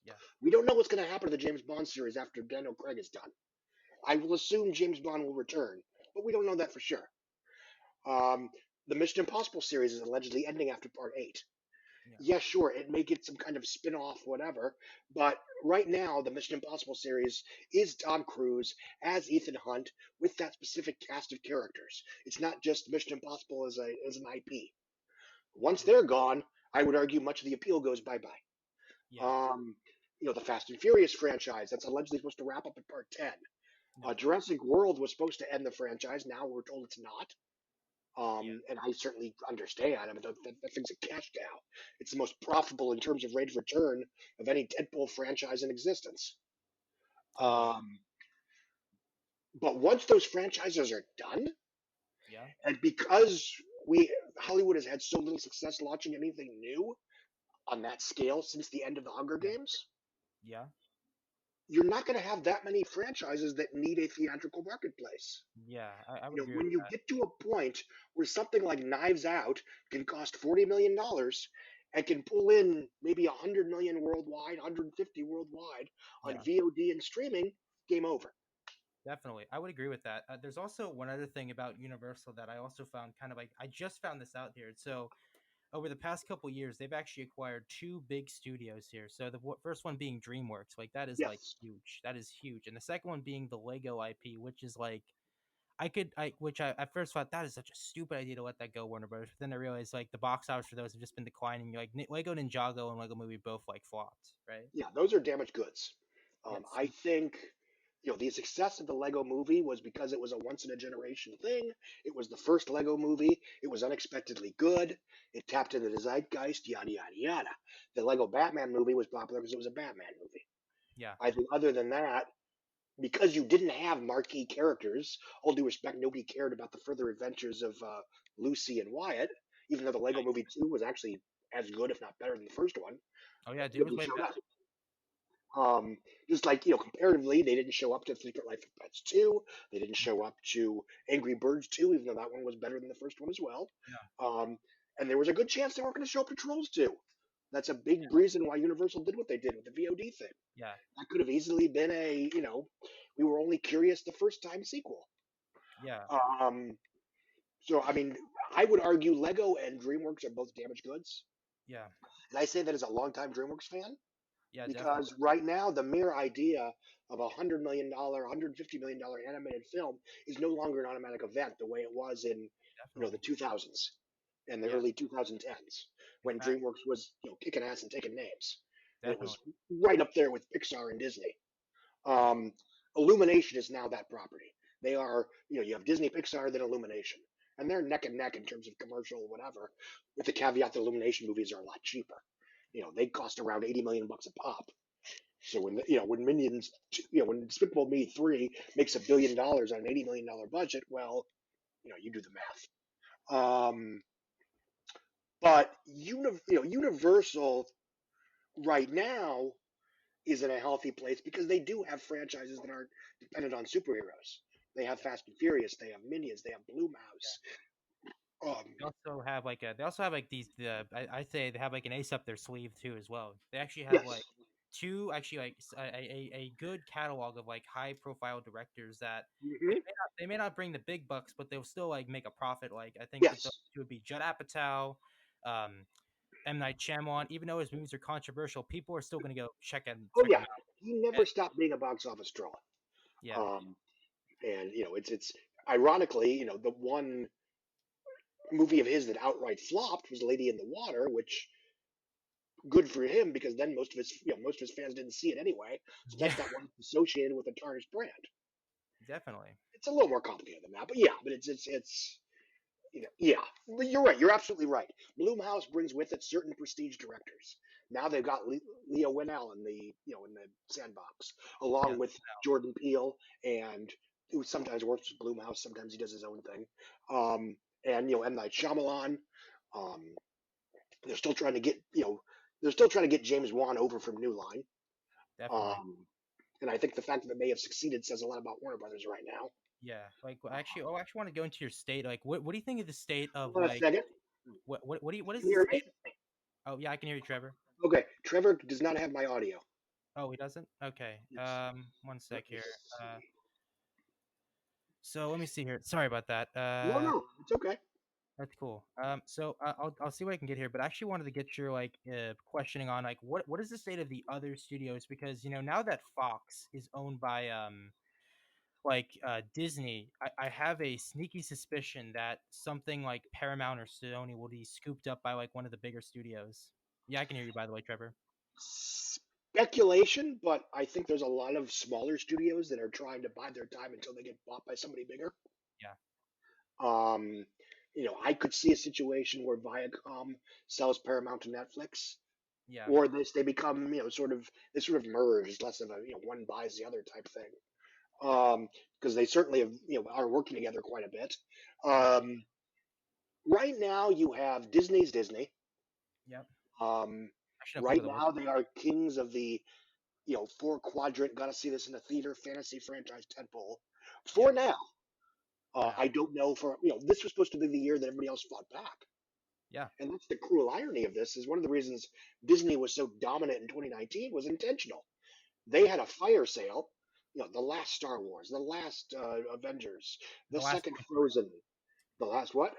Yeah. We don't know what's going to happen to the James Bond series after Daniel Craig is done. I will assume James Bond will return, but we don't know that for sure. Um, the Mission Impossible series is allegedly ending after Part 8. Yeah. Yeah, sure, it may get some kind of spin off, whatever, but right now, the Mission Impossible series is Tom Cruise as Ethan Hunt with that specific cast of characters. It's not just Mission Impossible as an IP. Once True. they're gone, I would argue much of the appeal goes bye bye. Yeah. Um, the Fast and Furious franchise that's allegedly supposed to wrap up at Part 10. No. Jurassic World was supposed to end the franchise. Now we're told it's not. Yeah. And I certainly understand. I mean, that thing's a cash cow. It's the most profitable in terms of rate of return of any tentpole franchise in existence. Totally. Um, but once those franchises are done, Yeah. and because we Hollywood has had so little success launching anything new on that scale since the end of the Hunger Yeah. Games, Yeah. you're not going to have that many franchises that need a theatrical marketplace. Yeah. I would agree with When you that. get to a point where something like Knives Out can cost $40 million and can pull in maybe 100 million worldwide, 150 worldwide on Yeah. VOD and streaming, game over. Definitely. I would agree with that. There's also one other thing about Universal that I also found kind of like I just found this out here. So over the past couple years, they've actually acquired two big studios here. So the first one being DreamWorks, like that is like Yes. huge. That is huge. And the second one being the Lego IP, which is like which I at first thought that is such a stupid idea to let that go, Warner Brothers. But then I realized like the box office for those have just been declining. Like Lego Ninjago and Lego Movie both like flopped, right? Yeah, those are damaged goods. Yes. I think the success of the Lego movie was because it was a once in a generation thing. It was the first Lego movie. It was unexpectedly good. It tapped into the zeitgeist, yada yada yada. The Lego Batman movie was popular because it was a Batman movie. Yeah. I think other than that, because you didn't have marquee characters, all due respect, nobody cared about the further adventures of Lucy and Wyatt, even though the Lego Movie 2 was actually as good, if not better, than the first one. Oh yeah, dude was Nobody way showed better. up. Just like, comparatively, they didn't show up to Secret Life of Pets 2. They didn't show up to Angry Birds 2, even though that one was better than the first one as well. Yeah. Um, and there was a good chance they weren't going to show up to Trolls 2. That's a big reason why Universal did what they did with the VOD thing. Yeah. That could have easily been we were only curious the first time sequel. Yeah. Um, so, I mean, I would argue Lego and DreamWorks are both damaged goods. Yeah. And I say that as a longtime DreamWorks fan Yeah, because definitely. right now the mere idea of $100 million, $150 million animated film is no longer an automatic event the way it was in the Definitely. 2000s and the Yeah. early 2010s In when fact, DreamWorks was kicking ass and taking names. It was definitely. right up there with Pixar and Disney. Yeah. Um, Illumination is now that property. They are, you have Disney, Pixar, then Illumination, and they're neck and neck in terms of commercial, whatever. With the caveat that Illumination movies are a lot cheaper. They cost around 80 million bucks a pop. So when Minions, when Despicable Me 3 makes $1 billion on an $80 million budget, well, you do the math. But Universal right now is in a healthy place because they do have franchises that aren't dependent on superheroes. They have Fast and Furious, they have Minions, they have Blue Mouse. Um, They also have like I say they have like an ace up their sleeve too as well. They actually have yes. like two actually like a good catalog of like high profile directors that Hmm. they may not bring the big bucks, but they'll still like make a profit. Like I think that those Yes. two would be Judd Apatow, um, M Night Shyamalan. Even though his movies are controversial, people are still going to go Oh check yeah, them out. he And never stopped being a box office draw. yeah, Um, and it's ironically, the one movie of his that outright flopped was Lady in the Water, which good for him because then most of his fans didn't see it anyway. So yeah, that's not one associated with a tarnished brand. definitely, It's a little more complicated than that, but yeah, but it's yeah. But you're right. You're absolutely right. Bloomhouse brings with it certain prestige directors. Now they've got Leo Winnell in the sandbox, yeah, along with Jordan Peele, and who sometimes works with Bloomhouse, sometimes he does his own thing. And M Night Shyamalan. Um, they're still trying to get they're still trying to get James Wan over from New Line. definitely. Um, and I think the fact that they may have succeeded says a lot about Warner Brothers right now. Yeah, like I actually want to go into your state. Like, what do you think of the state of Hold on a like second. what is Can the you hear state? me? Oh yeah, I can hear you, Trevor. Okay, Trevor does not have my audio. Oh, he doesn't. Okay. Yes. One Let sec me here. Uh, see. so let me see here. Sorry about that. No, no, it's okay. That's cool. So I'll see what I can get here, but I actually wanted to get your like questioning on like what is the state of the other studios because now that Fox is owned by Disney, I have a sneaky suspicion that something like Paramount or Sony will be scooped up by like one of the bigger studios. Yeah, I can hear you by the way, Trevor. Speculation, but I think there's a lot of smaller studios that are trying to bide their time until they get bought by somebody bigger. Yeah, Um, I could see a situation where Viacom sells Paramount to Netflix, yeah, or they become, they sort of merge. It's less of a, one buys the other type thing. Because they certainly have, are working together quite a bit. yeah. Um, right now, you have Disney's Disney. Yep. Um, Actually, no, people right that work. now, they are kings of the four quadrant. Got to see this in a theater fantasy franchise tentpole. For Yeah, now, for now. I don't know. For this was supposed to be the year that everybody else fought back, Yeah, and that's the cruel irony of this. Is one of the reasons Disney was so dominant in 2019 was intentional. They had a fire sale. The last Star Wars, the last Avengers, the the last second Toy Story. Frozen, the last what?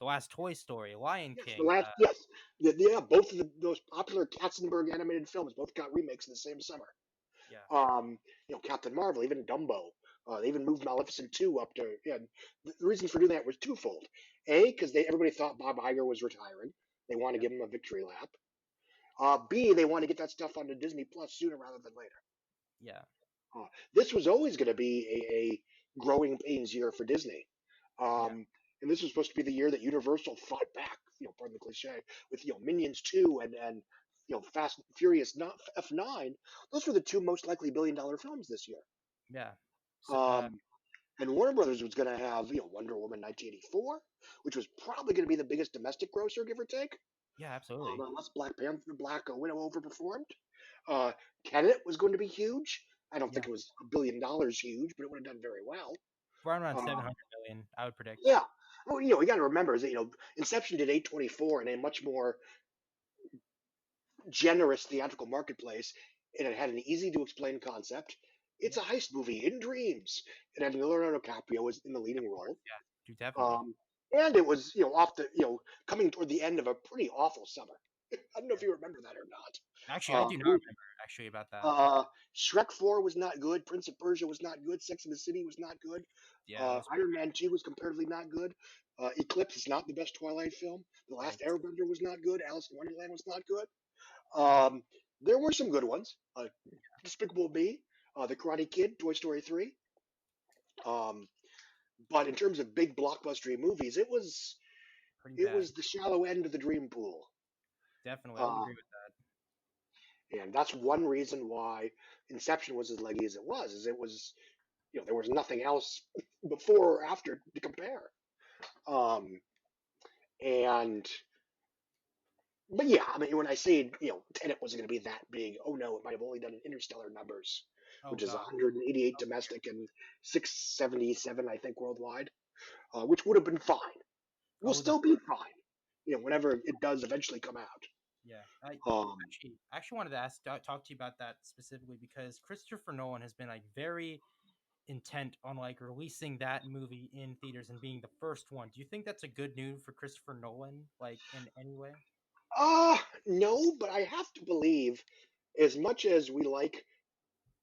The last Toy Story, Lion Yes, the King. last. Yes, yeah. Both of those popular Katzenberg animated films both got remakes in the same summer. Yeah, Um, Captain Marvel, even Dumbo. They even moved Maleficent 2 up to. Yeah, the reason for doing that was twofold. A, because everybody thought Bob Iger was retiring. They want to yep, give him a victory lap. B, they want to get that stuff onto Disney Plus sooner rather than later. yeah, This was always going to be a growing pains year for Disney. yeah. And this was supposed to be the year that Universal fought back, pardon the cliche, with Minions 2 and Fast and Furious F9. Those were the two most likely $1 billion films this year. Yeah. So, Um, and Warner Brothers was going to have Wonder Woman 1984, which was probably going to be the biggest domestic grosser, give or take. yeah, absolutely. Unless Black Widow overperformed. Uh, Tenet was going to be huge. I don't think Yeah, it was $1 billion huge, but it would have done very well. around Uh, 700 million, I would predict. yeah. Well, you got to remember is that Inception did 824 in a much more generous theatrical marketplace, and it had an easy to explain concept. It's Yep, a heist movie in dreams. It had Leonardo DiCaprio was in the leading of course. role. Yeah, dude, definitely. Um, and it was off the coming toward the end of a pretty awful summer. I don't know if you remember that or not. Actually, I do not remember actually about that. Uh, Shrek 4 was not good. Prince of Persia was not good. Sex and the City was not good. Yeah, that was pretty Iron Man 2 was comparatively not good. Eclipse is not the best Twilight film. The Last right. Airbender was not good. Alice in Wonderland was not good. Um, there were some good ones. Despicable Me, The Karate Kid, Toy Story 3. Um, but in terms of big blockbustery movies, it was Pretty it bad. was the shallow end of the dream pool. Definitely, I would agree Um, with that. and that's one reason why Inception was as leggy as it was, is it was there was nothing else before or after to compare. Um, and but yeah, I mean, when I say Tenet wasn't going to be that big, oh no, it might have only done Interstellar numbers, Oh which is God. 188 domestic and 677, I think, worldwide, which would have been fine. will Oh, the still be fine. Whenever it does eventually come out. yeah. I Um, actually wanted to talk to you about that specifically because Christopher Nolan has been like very intent on like releasing that movie in theaters and being the first one. Do you think that's a good news for Christopher Nolan, like in any way? no, but I have to believe, as much as we like,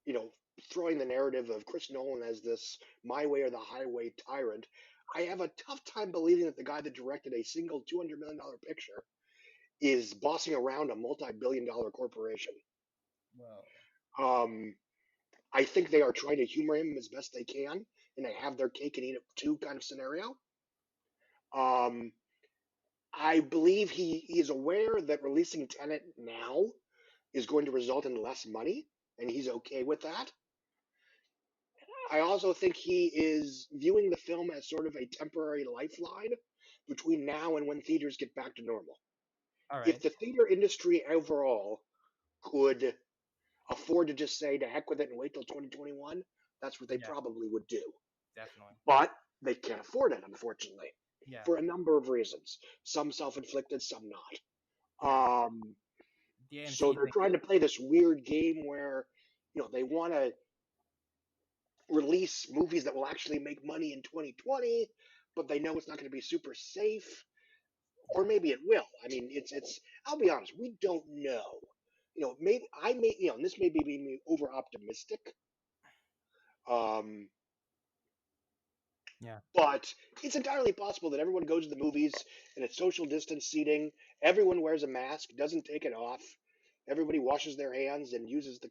you know, throwing the narrative of Chris Nolan as this my way or the highway tyrant, I have a tough time believing that the guy that directed a single $200 million picture is bossing around a multi-billion-dollar corporation. Well, Um, I think they are trying to humor him as best they can, and they have their cake and eat it too kind of scenario. Um, I believe he is aware that releasing Tenet now is going to result in less money, and he's okay with that. I also think he is viewing the film as sort of a temporary lifeline between now and when theaters get back to normal. all If right. the theater industry overall could afford to just say to heck with it and wait till 2021, that's what they Yeah, probably would do. definitely. But they can't afford it, unfortunately, Yeah, for a number of reasons. Some self-inflicted, some not. yeah. Um, The so AMC they're thing. trying to play this weird game where, they want to release movies that will actually make money in 2020, but they know it's not going to be super safe, or Yeah. maybe it will. I mean, it's. I'll be honest, we don't know. Maybe I may, and this may be me over optimistic. Um, Yeah. But it's entirely possible that everyone goes to the movies and it's social distance seating. Everyone wears a mask, doesn't take it off. Everybody washes their hands and uses the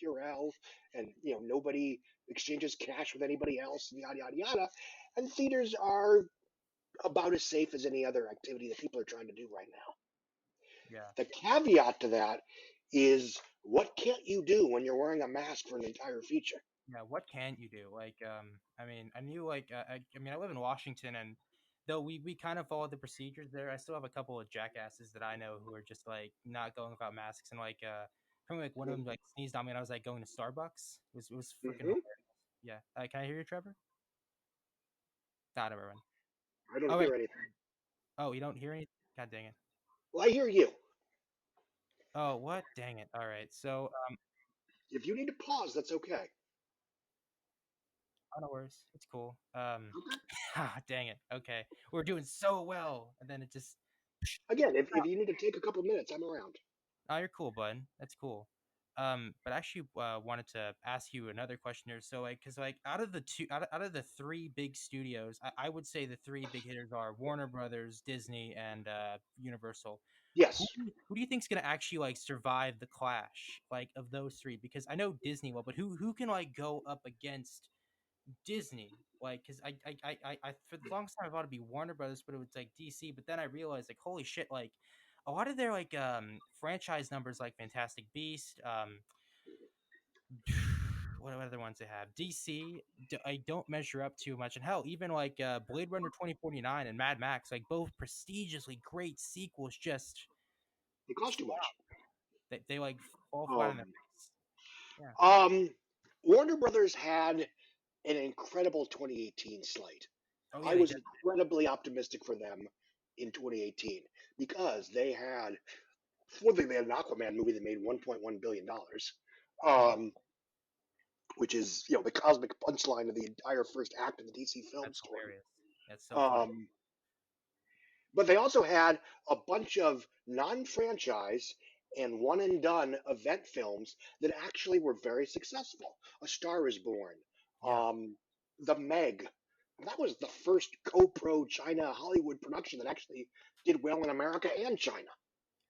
Purell, and nobody exchanges cash with anybody else. Yada yada yada. And theaters are about as safe as any other activity that people are trying to do right now. Yeah. The caveat to that is what can't you do when you're wearing a mask for an entire feature? Yeah, what can you do? Like, I mean, I knew like, I mean, I live in Washington, and though we kind of follow the procedures there, I still have a couple of jackasses that I know who are just like not going without masks, and like, from like one of them like sneezed on me, and I was like going to Starbucks. It was freaking Mm-hmm. hilarious. Yeah, can I hear you, Trevor? Got it, everyone. I don't Oh wait, hear anything. oh, you don't hear anything? God dang it. Well, I hear you. Oh, what? Dang it. All right, so If you need to pause, that's okay. oh, no worries, it's cool. Okay. Dang it. Okay, we're doing so well, and then it just. Again, if you need to take a couple minutes, I'm around. Oh, you're cool, bud. That's cool. But I actually wanted to ask you another question here. So, like, because like out of the three big studios, I would say the three big hitters are Warner Brothers, Disney, and Universal. Who Yes. who do you think's gonna actually like survive the clash, like of those three? Because I know Disney will, but who can like go up against Disney? Like, because I for the longest time I thought it'd be Warner Brothers, but it was like DC. But then I realized, like, holy shit, like a lot of their like franchise numbers, like Fantastic Beast, what other ones they have? DC, I don't measure up too much, and hell, even like Blade Runner 2049 and Mad Max, like both prestigiously great sequels, just It costs too much. they like fall flat on their Um, face. Yeah, um, Warner Brothers had an incredible 2018 slate. oh yeah, I they was did. incredibly optimistic for them in 2018 because they had, for one thing, they had an Aquaman movie that made $1.1 billion, Yeah, um, which is the cosmic punchline of the entire first act of the DC film that's story. hilarious. That's so funny. Um, But they also had a bunch of non-franchise and one and done event films that actually were very successful. A Star is Born, Yeah, The Meg. That was the first co-pro China Hollywood production that actually did well in America and China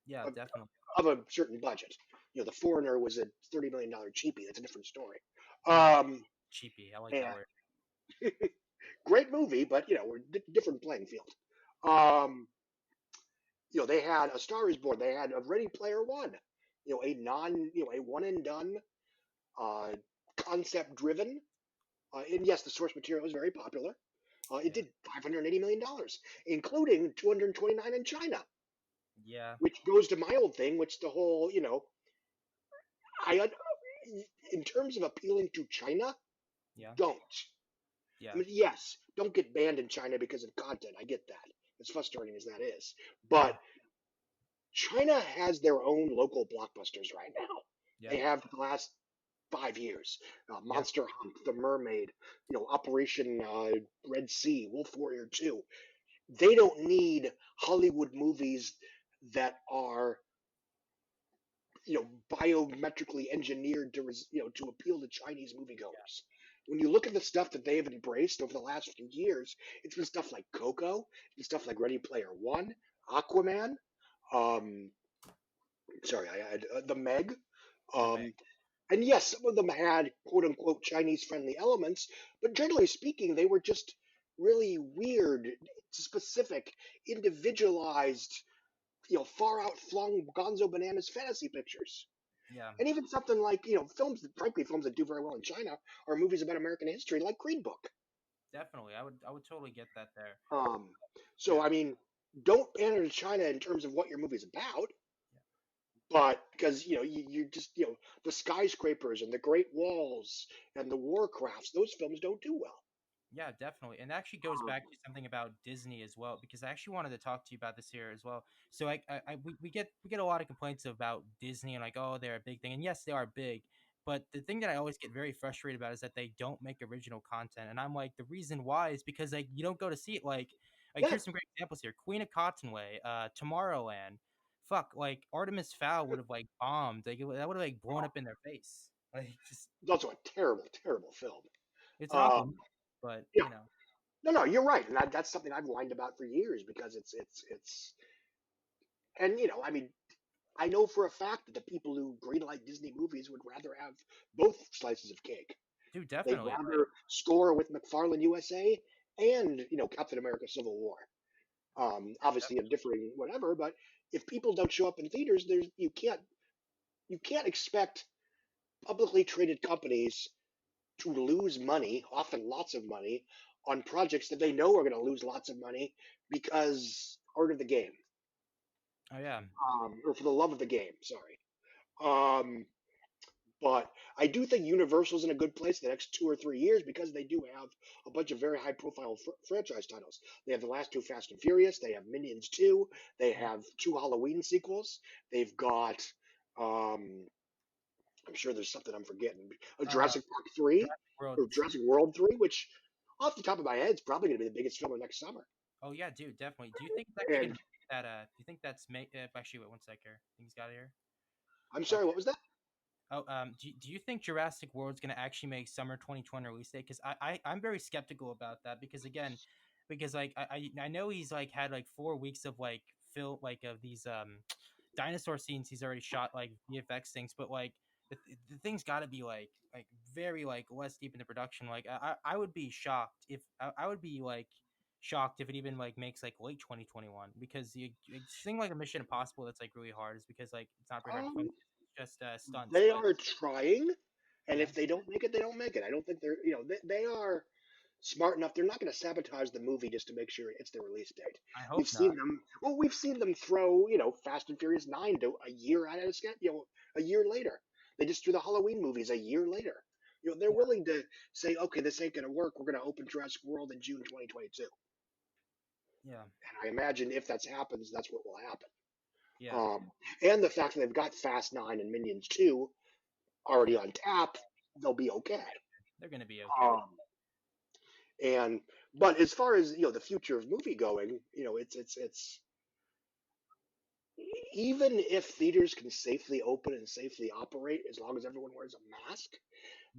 yeah, of, definitely. of a certain budget. The Foreigner was a $30 million cheapie. That's a different story. Yeah, Um, cheapy. I like that and word. great movie, but we're different playing field. Um, they had A Star Is Born. They had a Ready Player One. A one and done, uh, concept driven. And yes, the source material is very popular. It Yeah, did $580 million, including 229 in China, yeah, which goes to my old thing, which the whole, I, in terms of appealing to China, yeah, don't. I yeah, mean, yes, don't get banned in China because of content. I get that. as frustrating as that is. Yeah. But China has their own local blockbusters right now. They Yep. have the last 5 years. Yep. Monster Hunt, The Mermaid, Operation Red Sea, Wolf Warrior 2. They don't need Hollywood movies that are biometrically engineered to appeal to Chinese moviegoers. When you look at the stuff that they have embraced over the last few years, it's been stuff like Coco, it's been stuff like Ready Player One, Aquaman, um, sorry, I had the Meg, The Meg. um, and yes, some of them had quote unquote Chinese friendly elements, but generally speaking, they were just really weird, specific, individualized, far out flung Gonzo Bananas fantasy pictures. Yeah. And even something like, films that, frankly, films that do very well in China are movies about American history, like Green Book. Definitely. I would totally get that there. Um, so, Yeah. I mean, don't pander to China in terms of what your movie's about, Yeah. but because, you just, the skyscrapers and the Great Walls and the Warcrafts, those films don't do well. Yeah, definitely. And that actually goes Um, back to something about Disney as well, because I actually wanted to talk to you about this here as well. So we get a lot of complaints about Disney and like, oh, they're a big thing. And yes, they are big. But the thing that I always get very frustrated about is that they don't make original content. And I'm like, the reason why is because like you don't go to see it like yeah, here's some great examples here. Queen of Cottonway, Tomorrowland. Fuck, like Artemis Fowl would have like bombed. Like that would have like blown up in their face. Like just it's also a terrible, terrible film. it's an awful movie, Um, but yeah, you know. no, you're right, and that's something I've whined about for years because it's, and I mean, I know for a fact that the people who greenlight Disney movies would rather have both slices of cake. Dude, They'd definitely. Like rather score with McFarlane USA and Captain America: Civil War. Obviously, a differing whatever, but if people don't show up in theaters, you can't expect publicly traded companies to lose money, often lots of money, on projects that they know are going to lose lots of money because art of the game, oh yeah. or for the love of the game. Sorry. Um, But I do think Universal's in a good place the next 2 or 3 years because they do have a bunch of very high profile franchise titles. They have the last two Fast and Furious. They have Minions 2. They Yeah. have two Halloween sequels. They've got, um, I'm sure there's something I'm forgetting. A Uh, Jurassic Park 3 Jurassic World. or Jurassic World 3, which off the top of my head is probably going to be the biggest film of next summer. Oh yeah, dude, definitely. Do you think it's actually gonna And make that? Do you think that's actually wait one sec here. I think he's got it here. I'm sorry, Okay. what was that? Oh, do you think Jurassic World's gonna actually make summer 2020 release date? Because I'm very skeptical about that because again, because like I know he's like had like 4 weeks of like film like of these dinosaur scenes he's already shot like VFX things, but like the thing's got to be like very like less deep into production. Like I would be shocked if I would be like shocked if it even like makes like late 2021 because you thing like a Mission Impossible that's like really hard is because like it's not very hard to film Um, just stunts, they but are trying, and yeah, if they don't make it, they don't make it. I don't think they are smart enough. They're not going to sabotage the movie just to make sure it's the release date. I We've hope not. seen them. Well, we've seen them throw Fast and Furious 9 to a year out of a a year later. They just threw the Halloween movies a year later. They're Yeah, willing to say, okay, this ain't going to work. We're going to open Jurassic World in June 2022. yeah, And I imagine if that happens, that's what will happen. yeah. Um, and the fact that they've got Fast 9 and Minions 2 already Yeah, on tap, they'll be okay. they're gonna be okay. Um, and but as far as the future of movie going, it's even if theaters can safely open and safely operate as long as everyone wears a mask,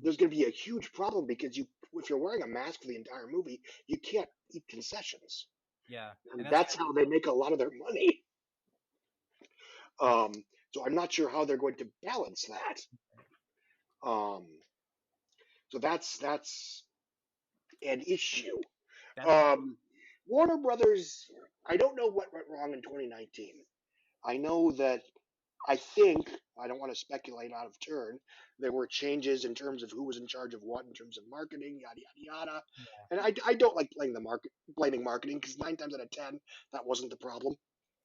there's going to be a huge problem because if you're wearing a mask for the entire movie, you can't eat concessions, Yeah, and and that's that's how they make a lot of their money. Um, so I'm not sure how they're going to balance that. Um, so that's an issue. that's Um, Warner Brothers, I don't know what went wrong in 2019. I know that I don't want to speculate out of turn. There were changes in terms of who was in charge of what in terms of marketing, yada yada yada. yeah, And I don't like blaming marketing because 9 times out of 10 that wasn't the problem.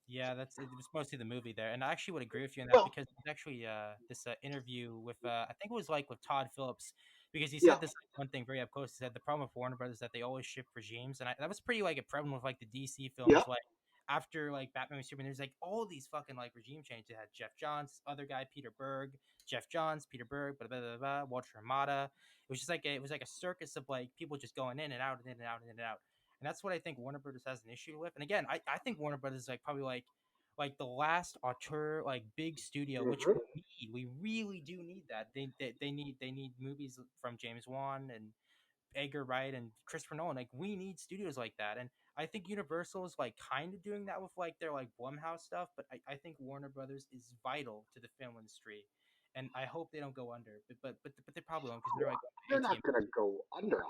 yeah. That's it was mostly the movie there, and I actually would agree with you on that Well, because it's actually this interview with I think it was like with Todd Phillips. because he Yeah. said this like, one thing very up close. He said the problem with Warner Brothers is that they always shift regimes, and that was pretty like a prevalent with like the DC Yeah. films. Like after like Batman v Superman, there's like all these fucking like regime changes. It had Jeff Johns, other guy Peter Berg, Jeff Johns, Peter Berg, blah blah blah, blah Walter Hamada. It was just like it was like a circus of like people just going in and out and in and out and in and out. And that's what I think Warner Brothers has an issue with. And again, I think Warner Brothers is like probably like the last auteur like big studio, which Hmm. we need. We really do need that. They need movies from James Wan and Edgar Wright and Christopher Nolan. Like we need studios like that. And I think Universal is like kind of doing that with like their like Blumhouse stuff, but I think Warner Brothers is vital to the film industry. And I hope they don't go under, but they probably won't because they're like They're not AT&T. going to go under.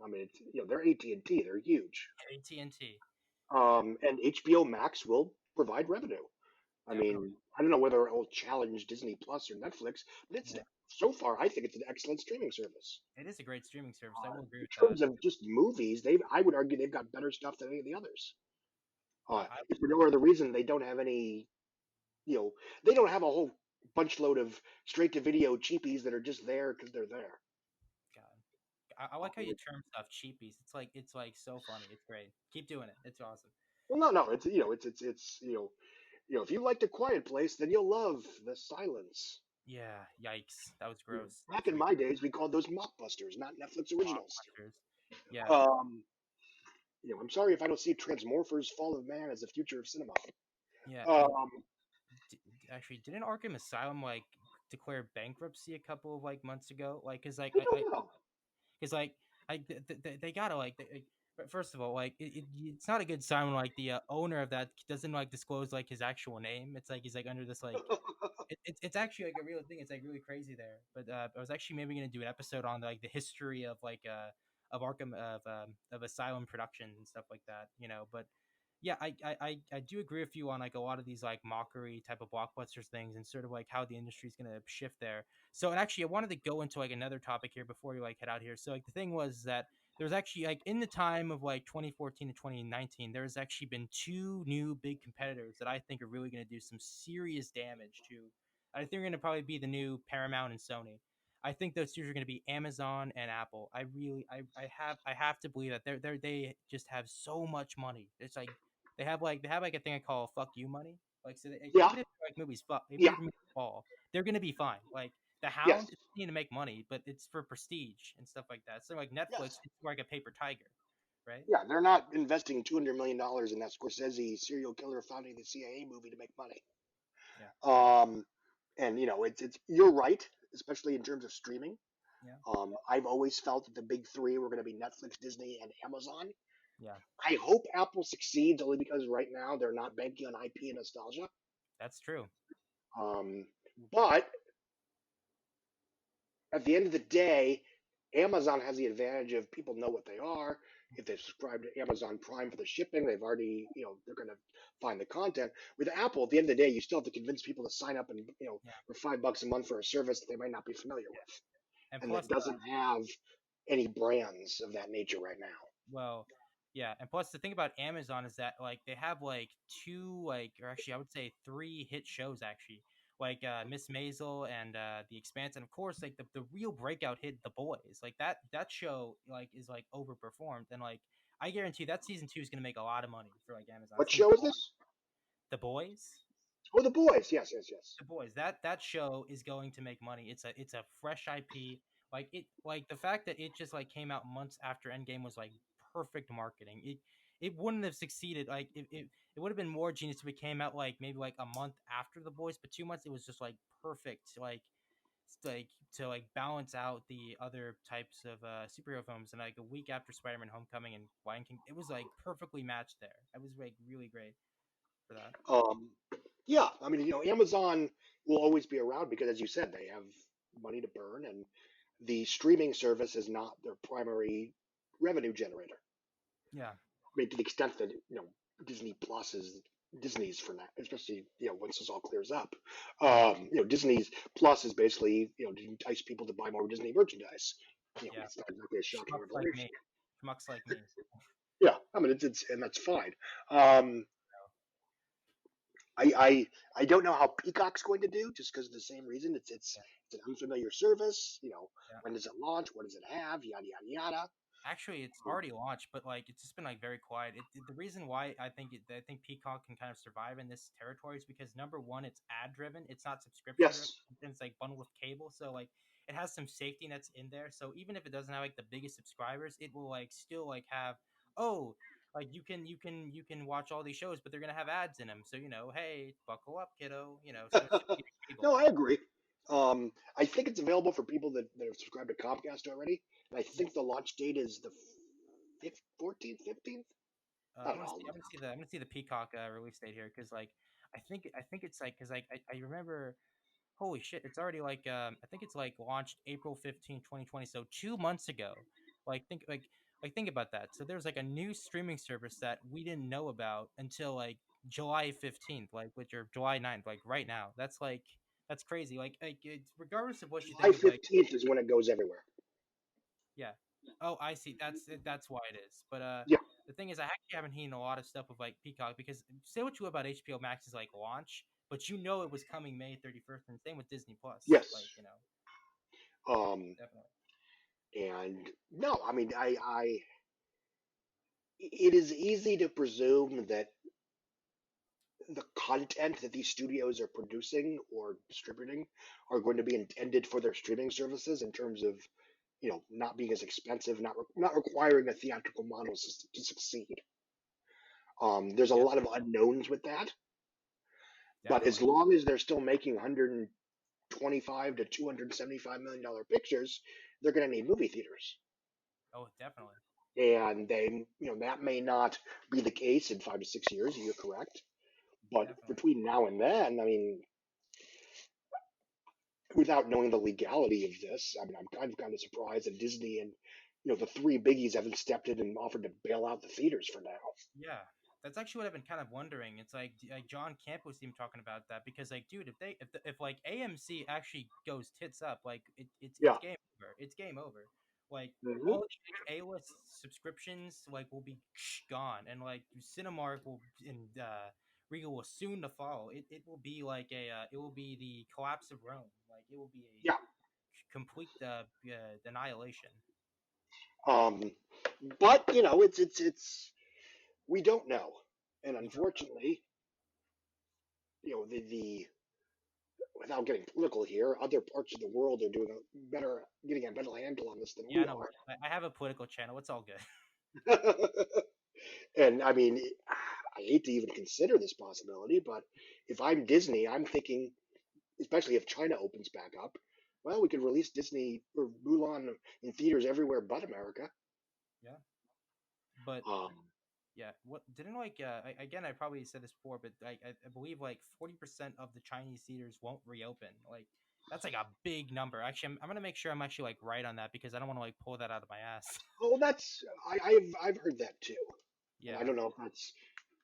I mean, it's, they're AT&T. They're huge. AT&T. Yeah, And HBO Max will provide revenue. I definitely. mean, I don't know whether it'll challenge Disney Plus or Netflix, but it's Yeah, so far I think it's an excellent streaming service. it is a great streaming service. I will agree In with that. terms of just movies, I would argue they've got better stuff than any of the others. I If for no other reason, they don't have any, you know, they don't have a whole bunch load of straight to video cheapies that are just there because they're there. God, I like how you term stuff cheapies. It's like so funny. It's great. Keep doing it. It's awesome. Well, no, it's it's if you liked A Quiet Place, then you'll love The Silence. Yeah. Yikes. That was gross. That Back was in really my days, we called those mockbusters, not Netflix originals. blockbusters. Yeah. Um, I'm sorry if I don't see Transmorphers: Fall of Man as the future of cinema. Yeah. Um, Actually, didn't Arkham Asylum like declare bankruptcy a couple of like months ago? Like, cause like I don't know. cause like they gotta but first of all, like it's not a good sign when like the owner of that doesn't like disclose like his actual name. It's like he's like under this like it's actually like a real thing. It's like really crazy there. But I was actually maybe gonna do an episode on like the history of like of Arkham of Asylum productions and stuff like that. But yeah, I do agree with you on like a lot of these like mockery type of blockbusters things and sort of like how the industry is gonna shift there. So and actually I wanted to go into like another topic here before we like head out here. So like the thing was that there was actually like in the time of like 2014 to 2019, there's actually been two new big competitors that I think are really going to do some serious damage to. I think they're going to probably be the new Paramount and Sony. I think those two are going to be Amazon and Apple. I really, I have to believe that they just have so much money. It's like they have like a thing I call "fuck you" money. Like so, Yeah, even if like movies fuck, even yeah, if movies fall, they're going to be fine. Like the yes, Hound is need to make money, but it's for prestige and stuff like that. So like Netflix, yes, it's like a paper tiger, right? yeah. They're not investing $200 million in that Scorsese serial killer founding the CIA movie to make money. Yeah, Um, and it's you're right, especially in terms of streaming. yeah, I've always felt that the big three were going to be Netflix, Disney, and Amazon. yeah. I hope Apple succeeds only because right now they're not banking on IP and nostalgia. That's true. Um, but at the end of the day, Amazon has the advantage of people know what they are. If they subscribe to Amazon Prime for the shipping, they've already, they're going to find the content. With Apple, at the end of the day, you still have to convince people to sign up and, Yeah, for $5 a month for a service that they might not be familiar yeah. with, And and that plus, doesn't have any brands of that nature right now. well, yeah, and plus the thing about Amazon is that like they have like two like or actually I would say three hit shows actually. Like Miss Maisel and The Expanse, and of course like the real breakout hit The Boys. Like that show like is like overperformed, and like I guarantee that season 2 is gonna make a lot of money for like Amazon. It's What gonna be show is this? The Boys. Oh, The Boys. Yes, yes, yes. The Boys. That show is going to make money. It's a fresh IP. Like the fact that it just like came out months after Endgame was like perfect marketing. It wouldn't have succeeded. Like it would have been more genius if it came out like maybe like a month after The Boys, but 2 months it was just like perfect. Like to like balance out the other types of superhero films, and like a week after Spider-Man Homecoming and Lion King, it was like perfectly matched there. It was like really great for that. Um, yeah, I mean, Amazon will always be around because, as you said, they have money to burn, and the streaming service is not their primary revenue generator. Yeah. I mean, to the extent that Disney Plus is Disney's for now, especially once this all clears up. Disney's Plus is basically to entice people to buy more Disney merchandise. Yeah. It's not exactly a shocking Schmucks like revelation. me. Schmucks like me. Yeah, I mean it's and that's fine. Um, I don't know how Peacock's going to do, just because of the same reason. Yeah, It's an unfamiliar service. yeah. When does it launch? What does it have? Yada yada yada. Actually, it's Um, already launched, but like it's just been like very quiet. The reason why I think Peacock can kind of survive in this territory is because number one, it's ad driven. It's not subscription driven. yes. It's like bundled with cable, so like it has some safety nets in there. So even if it doesn't have like the biggest subscribers, it will like still like have oh like you can watch all these shows, but they're gonna have ads in them. So hey, buckle up, kiddo. Switch to cable. No, I agree. I think it's available for people that have subscribed to Comcast already, and I Yeah. think the launch date is the 14th, 15th. I I'm don't know. gonna I'll see. look I'm it gonna see up. the. I'm gonna see the Peacock release date here because like I think it's like because like I remember. Holy shit! It's already like I think it's like launched April 15th, 2020. So 2 months ago. Think about that. So there's like a new streaming service that we didn't know about until like July 15th, like which or July 9th, like right now. That's crazy. Regardless of what you July think of like 15th is when it goes everywhere. yeah. Oh, I see. That's why it is. But Yeah. the thing is, I actually haven't seen a lot of stuff of like Peacock because say what you will about HBO Max's like launch, but it was coming May 31st, and same with Disney Plus. Yes. Um, Definitely. and no, I mean, it is easy to presume that the content that these studios are producing or distributing are going to be intended for their streaming services in terms of not being as expensive, not requiring a theatrical model to succeed. There's a Yeah, lot of unknowns with that, but as definitely. long as they're still making 125 to 275 million dollar pictures, they're going to need movie theaters, Oh, definitely, and that may not be the case in 5 to 6 years. You're correct, but definitely. between now and then, I mean, without knowing the legality of this, I mean, I'm kind of surprised that Disney and the three biggies haven't stepped in and offered to bail out the theaters for now. Yeah, that's actually what I've been kind of wondering. It's like John Camp was even talking about that because like, dude, if like AMC actually goes tits up, like it's Yeah. game over. It's game over. Like Hmm. all the A-list subscriptions like will be gone, and like Cinemark will and Regal will soon to follow. It will be like it will be the collapse of Rome. Like it will be a Yeah. complete annihilation. Um, but it's we don't know, and We don't. unfortunately, the without getting political here, other parts of the world are doing getting a better handle on this than Yeah, we no are. worries. I have a political channel. It's all good. And I mean, I hate to even consider this possibility, but if I'm Disney, I'm thinking, especially if China opens back up, well, we could release Disney or Mulan in theaters everywhere but America. Yeah, but Um, yeah, what didn't like again? I probably said this before, but I believe like 40% of the Chinese theaters won't reopen. Like that's like a big number. Actually, I'm gonna make sure I'm actually like right on that because I don't want to like pull that out of my ass. oh, I've heard that too, and I Yeah, don't know if that's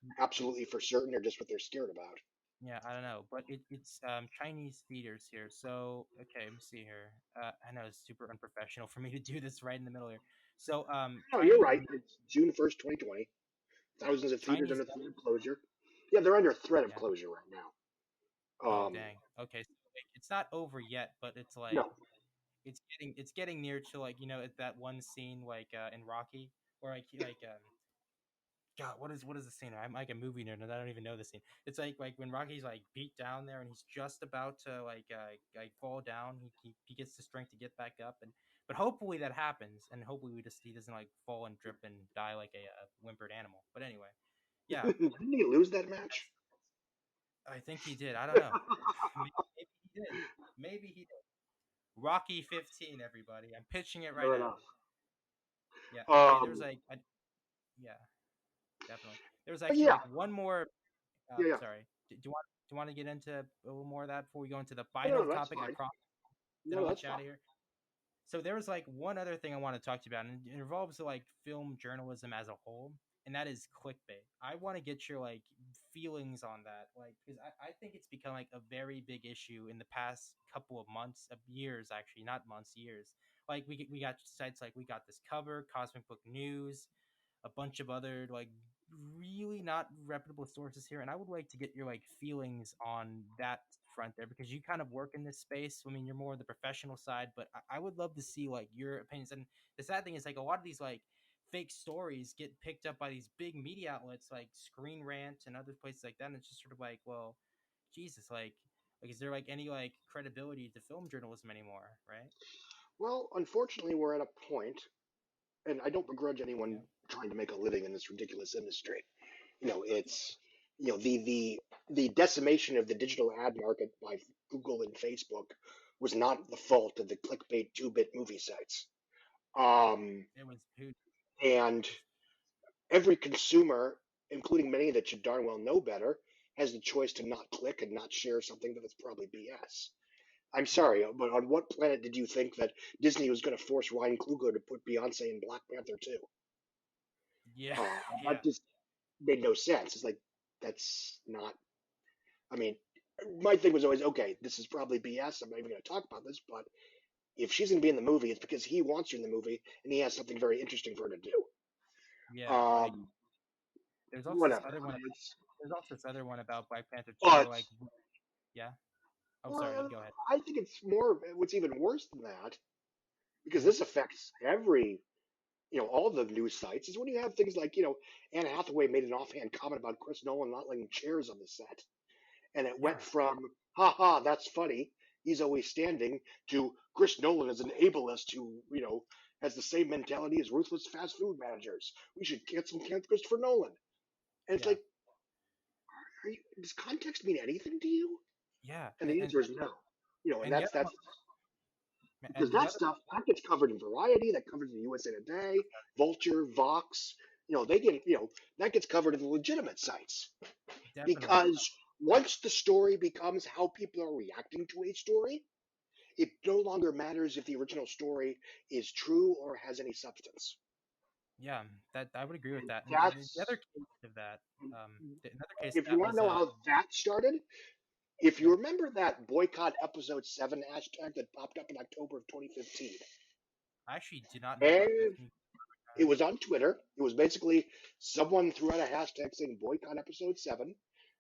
it's absolutely for certain or just what they're scared about. yeah, I don't know, but it's Chinese theaters here. So okay, let me see here. I know it's super unprofessional for me to do this right in the middle here. So No, you're right. It's June 1st, 2020. Thousands of theaters Chinese under threat of closure. Yeah, they're under threat of yeah. closure right now. Oh Um, dang. Okay, so it's not over yet, but it's like no. it's getting near to like at that one scene like in Rocky where God, what is the scene? I'm like a movie nerd and I don't even know the scene. It's like when Rocky's like beat down there and he's just about to like fall down. He gets the strength to get back up but hopefully that happens and hopefully he doesn't like fall and drip and die like a whimpered animal. But anyway, yeah, Didn't he lose that match? I think he did. I don't know. Maybe he did. Maybe he did. Rocky 15, everybody. I'm pitching it right Fair now. enough. Yeah. Okay. Um, Yeah, definitely. There was but actually yeah, like one more. yeah, yeah. Sorry. Do you want to get into a little more of that before we go into the No, final no, that's topic? I fine. promise. Then No, I'll let that's you out fine. of here. So there was like one other thing I want to talk to you about, and it involves like film journalism as a whole, and that is clickbait. I want to get your like feelings on that, like because I think it's become like a very big issue in the past couple of months, of years actually, not months, years. Like we got sites like We Got This Cover, Cosmic Book News, a bunch of other like really not reputable sources here, and I would like to get your like feelings on that front there because you kind of work in this space. I mean, you're more on the professional side, but I would love to see like your opinions. And the sad thing is, like a lot of these like fake stories get picked up by these big media outlets like Screen Rant and other places like that. And it's just sort of like, well, Jesus, like is there like any like credibility to film journalism anymore, right? Well, unfortunately, we're at a point, and I don't begrudge anyone Yeah, trying to make a living in this ridiculous industry. It's the decimation of the digital ad market by Google and Facebook was not the fault of the clickbait 2-bit movie sites. Um, it was who. and every consumer, including many that should darn well know better, has the choice to not click and not share something that's probably BS. I'm Yeah, sorry, but on what planet did you think that Disney was going to force Ryan Coogler to put Beyonce in Black Panther 2? yeah, That yeah, just made no sense. It's like, that's not, I mean, my thing was always, okay, this is probably BS. I'm not even going to talk about this, but if she's going to be in the movie, it's because he wants her in the movie and he has something very interesting for her to do. yeah. I Um, there's also this Whatever. other I one. mean, it's, There's also this other one about Black Panther 2 where but like yeah. Oh, sorry. well, Go ahead. I think it's more, what's even worse than that, because Yeah. this affects every, all the news sites, is when you have things like, Anne Hathaway made an offhand comment about Chris Nolan not letting chairs on the set. And it went Yeah. from, ha ha, that's funny, he's always standing, to Chris Nolan is an ableist who, has the same mentality as ruthless fast food managers. We should cancel Christopher Nolan. And it's Yeah. like, does context mean anything to you? Yeah. And the answer is no. And And the other that's one because and the that other stuff that gets covered in Variety, that covers in USA Today, Vulture, Vox. They get that gets covered in the legitimate sites definitely. because once the story becomes how people are reacting to a story, it no longer matters if the original story is true or has any substance. Yeah, that I would agree with And that. And the other that's case of that, another case of if you that want to was know how that started. If yeah, you remember that boycott episode 7 hashtag that popped up in October of 2015, I actually did not know about this. and it was on Twitter. It was basically someone threw out a hashtag saying boycott episode 7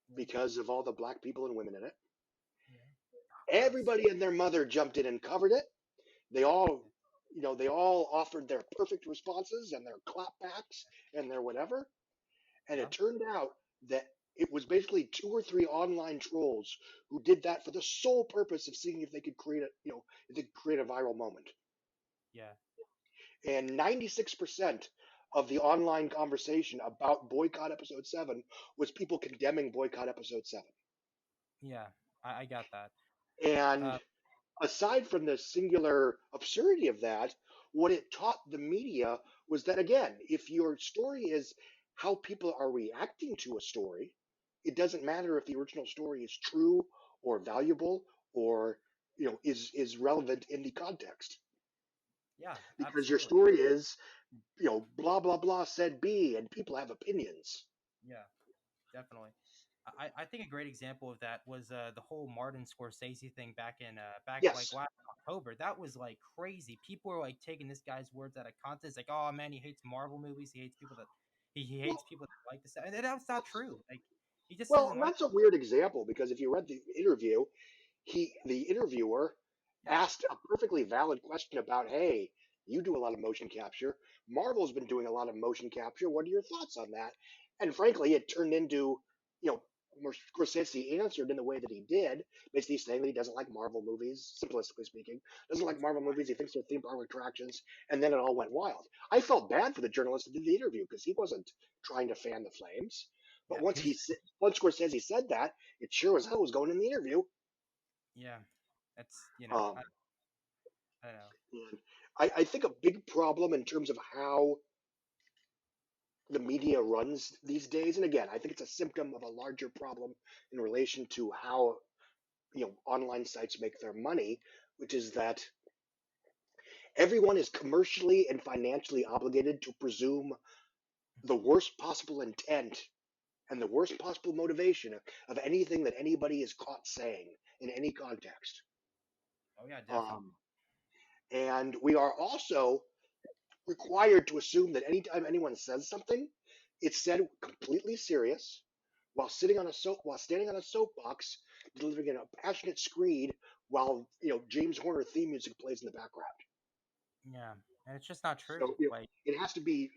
Yeah, because of all the black people and women in it. yeah. Gross. Everybody and their mother jumped in and covered it. They all, they all offered their perfect responses and their clapbacks and their whatever. And Yeah, it turned out that it was basically 2 or 3 online trolls who did that for the sole purpose of seeing if they could create if they could create a viral moment. yeah, And 96% of the online conversation about boycott episode 7 was people condemning boycott episode 7. yeah. I got that. And Uh, aside from the singular absurdity of that, what it taught the media was that, again, if your story is how people are reacting to a story, it doesn't matter if the original story is true or valuable or is relevant in the context, yeah, because your absolutely. story is blah blah blah said B, and people have opinions. Yeah, definitely. I think a great example of that was the whole Martin Scorsese thing back like Yes. last October. That was like crazy. People were like taking this guy's words out of context, like, oh man, he hates Marvel movies. He hates people that he hates Well, people that like this. And that's not true. Like he just well, doesn't like. that's a weird example because if you read the interview, the interviewer Yeah, asked a perfectly valid question about, hey, you do a lot of motion capture. Marvel's been doing a lot of motion capture. What are your thoughts on that? And frankly, it turned into, you know, Scorsese answered in the way that he did, basically saying that he doesn't like Marvel movies, simplistically speaking, doesn't like which Marvel movies. He thinks they're theme park attractions, and then it all went wild. I felt bad for the journalist that did the interview because he wasn't trying to fan the flames. But yeah, he's once Scorsese said that, it sure as hell was going in the interview. yeah. That's Um, I don't know. and I think a big problem in terms of how the media runs these days, and again, I think it's a symptom of a larger problem in relation to how online sites make their money, which is that everyone is commercially and financially obligated to presume the worst possible intent and the worst possible motivation of anything that anybody is caught saying in any context. Oh yeah, definitely. Um, and we are also required to assume that anytime anyone says something, It said completely serious, while standing on a soapbox, delivering a passionate screed while James Horner theme music plays in the background. Yeah, and it's just not true. So Like, it has to be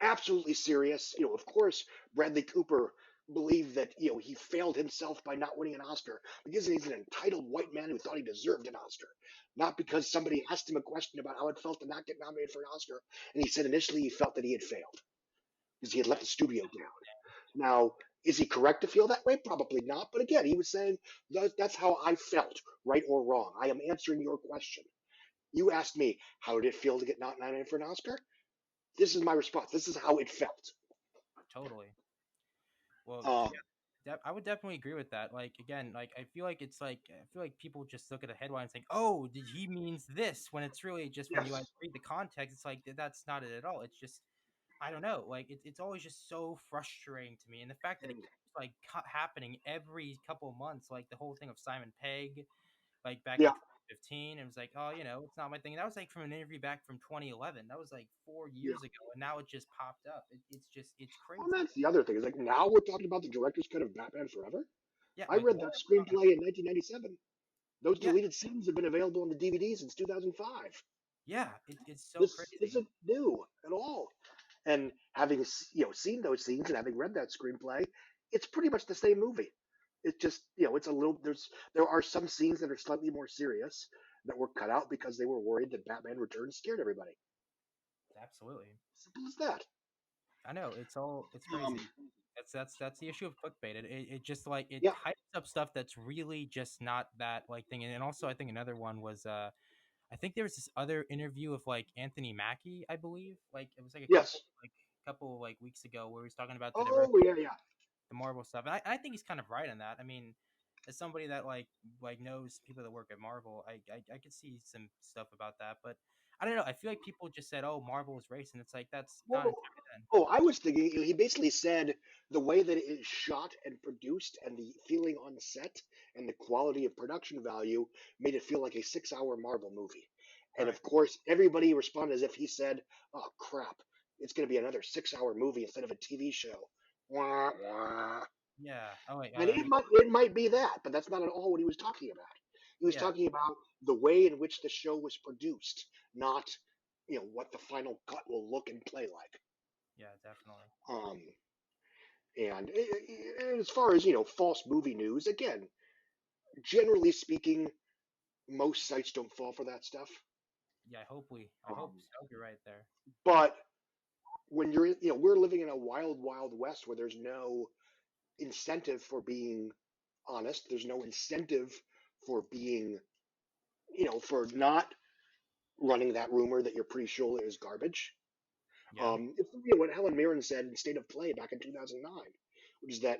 absolutely serious. Of course, Bradley Cooper believed that he failed himself by not winning an Oscar because he's an entitled white man who thought he deserved an Oscar, not because somebody asked him a question about how it felt to not get nominated for an Oscar, and he said initially he felt that he had failed because he had let the studio down. Now, is he correct to feel that way? Probably not. But again, he was saying that's how I felt, right or wrong. I am answering your question. You asked me, how did it feel to get not nominated for an Oscar? This is my response. This is how it felt. totally. Well, Um, I would definitely agree with that. Like, again, like I feel like it's like I feel like people just look at a headline and think, "Oh, did he means this?" When it's really just when you like yes. read the context, it's like that's not it at all. It's just I don't know. Like it's always just so frustrating to me, and the fact that it And keeps like happening every couple of months, like the whole thing of Simon Pegg, like back in yeah. 2015, it was like, oh, it's not my thing. That was like from an interview back from 2011. That was like four Yeah. years ago, and now it just popped up. It's Well, crazy. that's the other thing. Is like now we're talking about the director's cut of Batman Forever. Yeah, I like read that Warner Bros. screenplay in 1997. Those Yeah, deleted scenes have been available on the DVD since 2005. yeah, it's so This crazy. isn't new at all. And having seen those scenes and having read that screenplay, it's pretty much the same movie. It's just it's a little there are some scenes that are slightly more serious that were cut out because they were worried that Batman Returns scared everybody. Absolutely. Simple as that. I know it's Um, crazy. That's the issue of clickbait. It just like it yeah. hypes up stuff that's really just not that like thing. And also I think another one was I think there was this other interview of like Anthony Mackie, I believe. Like it was like a Yes. couple like weeks ago where he was talking about Oh yeah, yeah. the Marvel stuff. And I think he's kind of right on that. I mean, as somebody that like knows people that work at Marvel, I could see some stuff about that. But I don't know. I feel like people just said, "Oh, Marvel is race," and it's like that's not Well, entirely then. oh, I was thinking he basically said the way that it is shot and produced and the feeling on set and the quality of production value made it feel like a 6 hour Marvel movie. And Right. of course, everybody responded as if he said, "Oh crap, it's going to be another 6 hour movie instead of a TV show." Wah, wah. Yeah. Oh wait. And I mean, it might be that, but that's not at all what he was talking about. He was yeah. talking about the way in which the show was produced, not what the final cut will look and play like. Yeah. Definitely. Um, and as far as false movie news, again, generally speaking, most sites don't fall for that stuff. Yeah. I hope Um, so. I hope you're right there. but when we're living in a wild, wild west where there's no incentive for being honest. There's no incentive for being, for not running that rumor that you're pretty sure is garbage. Yeah. It's what Helen Mirren said in State of Play back in 2009, which is that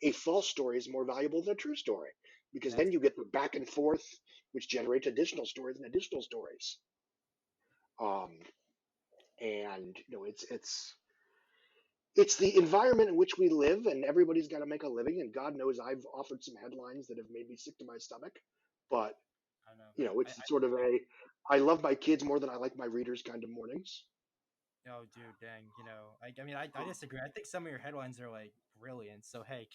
a false story is more valuable than a true story because then That's you get the back and forth, which generates additional stories and additional stories. Um, and it's the environment in which we live, and everybody's got to make a living. And God knows I've offered some headlines that have made me sick to my stomach, but I know. it's sort of a I love my kids more than I like my readers kind of mornings. Oh, dude, dang. I mean, I disagree. I think some of your headlines are like brilliant. So hey,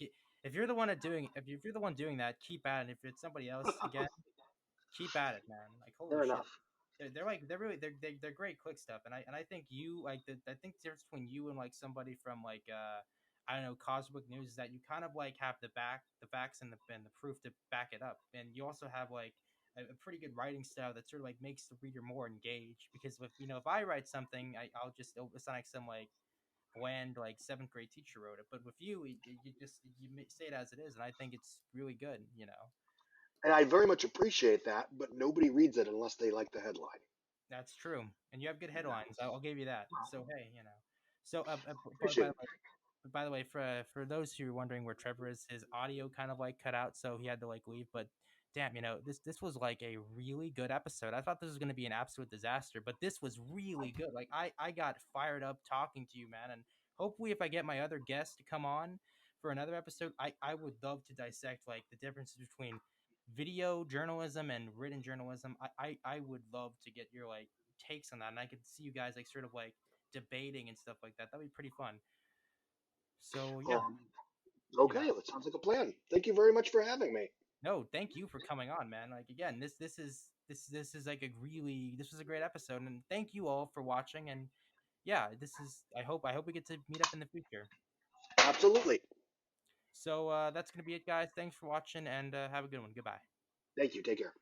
if you're the one if you're the one doing that, keep at it. If it's somebody else again, keep at it, man. Like holy Fair shit. enough. They're like they're really they're great click stuff, and I think you like I think the difference between you and like somebody from like I don't know Cosmic News is that you kind of like have the facts and the proof to back it up, and you also have like a pretty good writing style that sort of like makes the reader more engaged because if if I write something I'll just it'll sound like some like bland like seventh grade teacher wrote it, but with you you just say it as it is, and I think it's really good. And I very much appreciate that, but nobody reads it unless they like the headline. That's true, and you have good And headlines. that's I'll give you that. well, So hey, So, but appreciate it. by the way, for those who are wondering where Trevor is, his audio kind of like cut out, so he had to like leave. But damn, this was like a really good episode. I thought this was going to be an absolute disaster, but this was really good. Like I got fired up talking to you, man, and hopefully, if I get my other guests to come on for another episode, I would love to dissect like the differences between video journalism and written journalism. I would love to get your like takes on that, and I could see you guys like sort of like debating and stuff like that. That'd be pretty fun. So yeah, Okay, yeah. that sounds like a plan. Thank you very much for having me. No, thank you for coming on, man. Like again, this is like this was a great episode, and thank you all for watching. And yeah, this is I hope we get to meet up in the future. Absolutely. So that's gonna be it, guys. Thanks for watching, and have a good one. Goodbye. Thank you. Take care.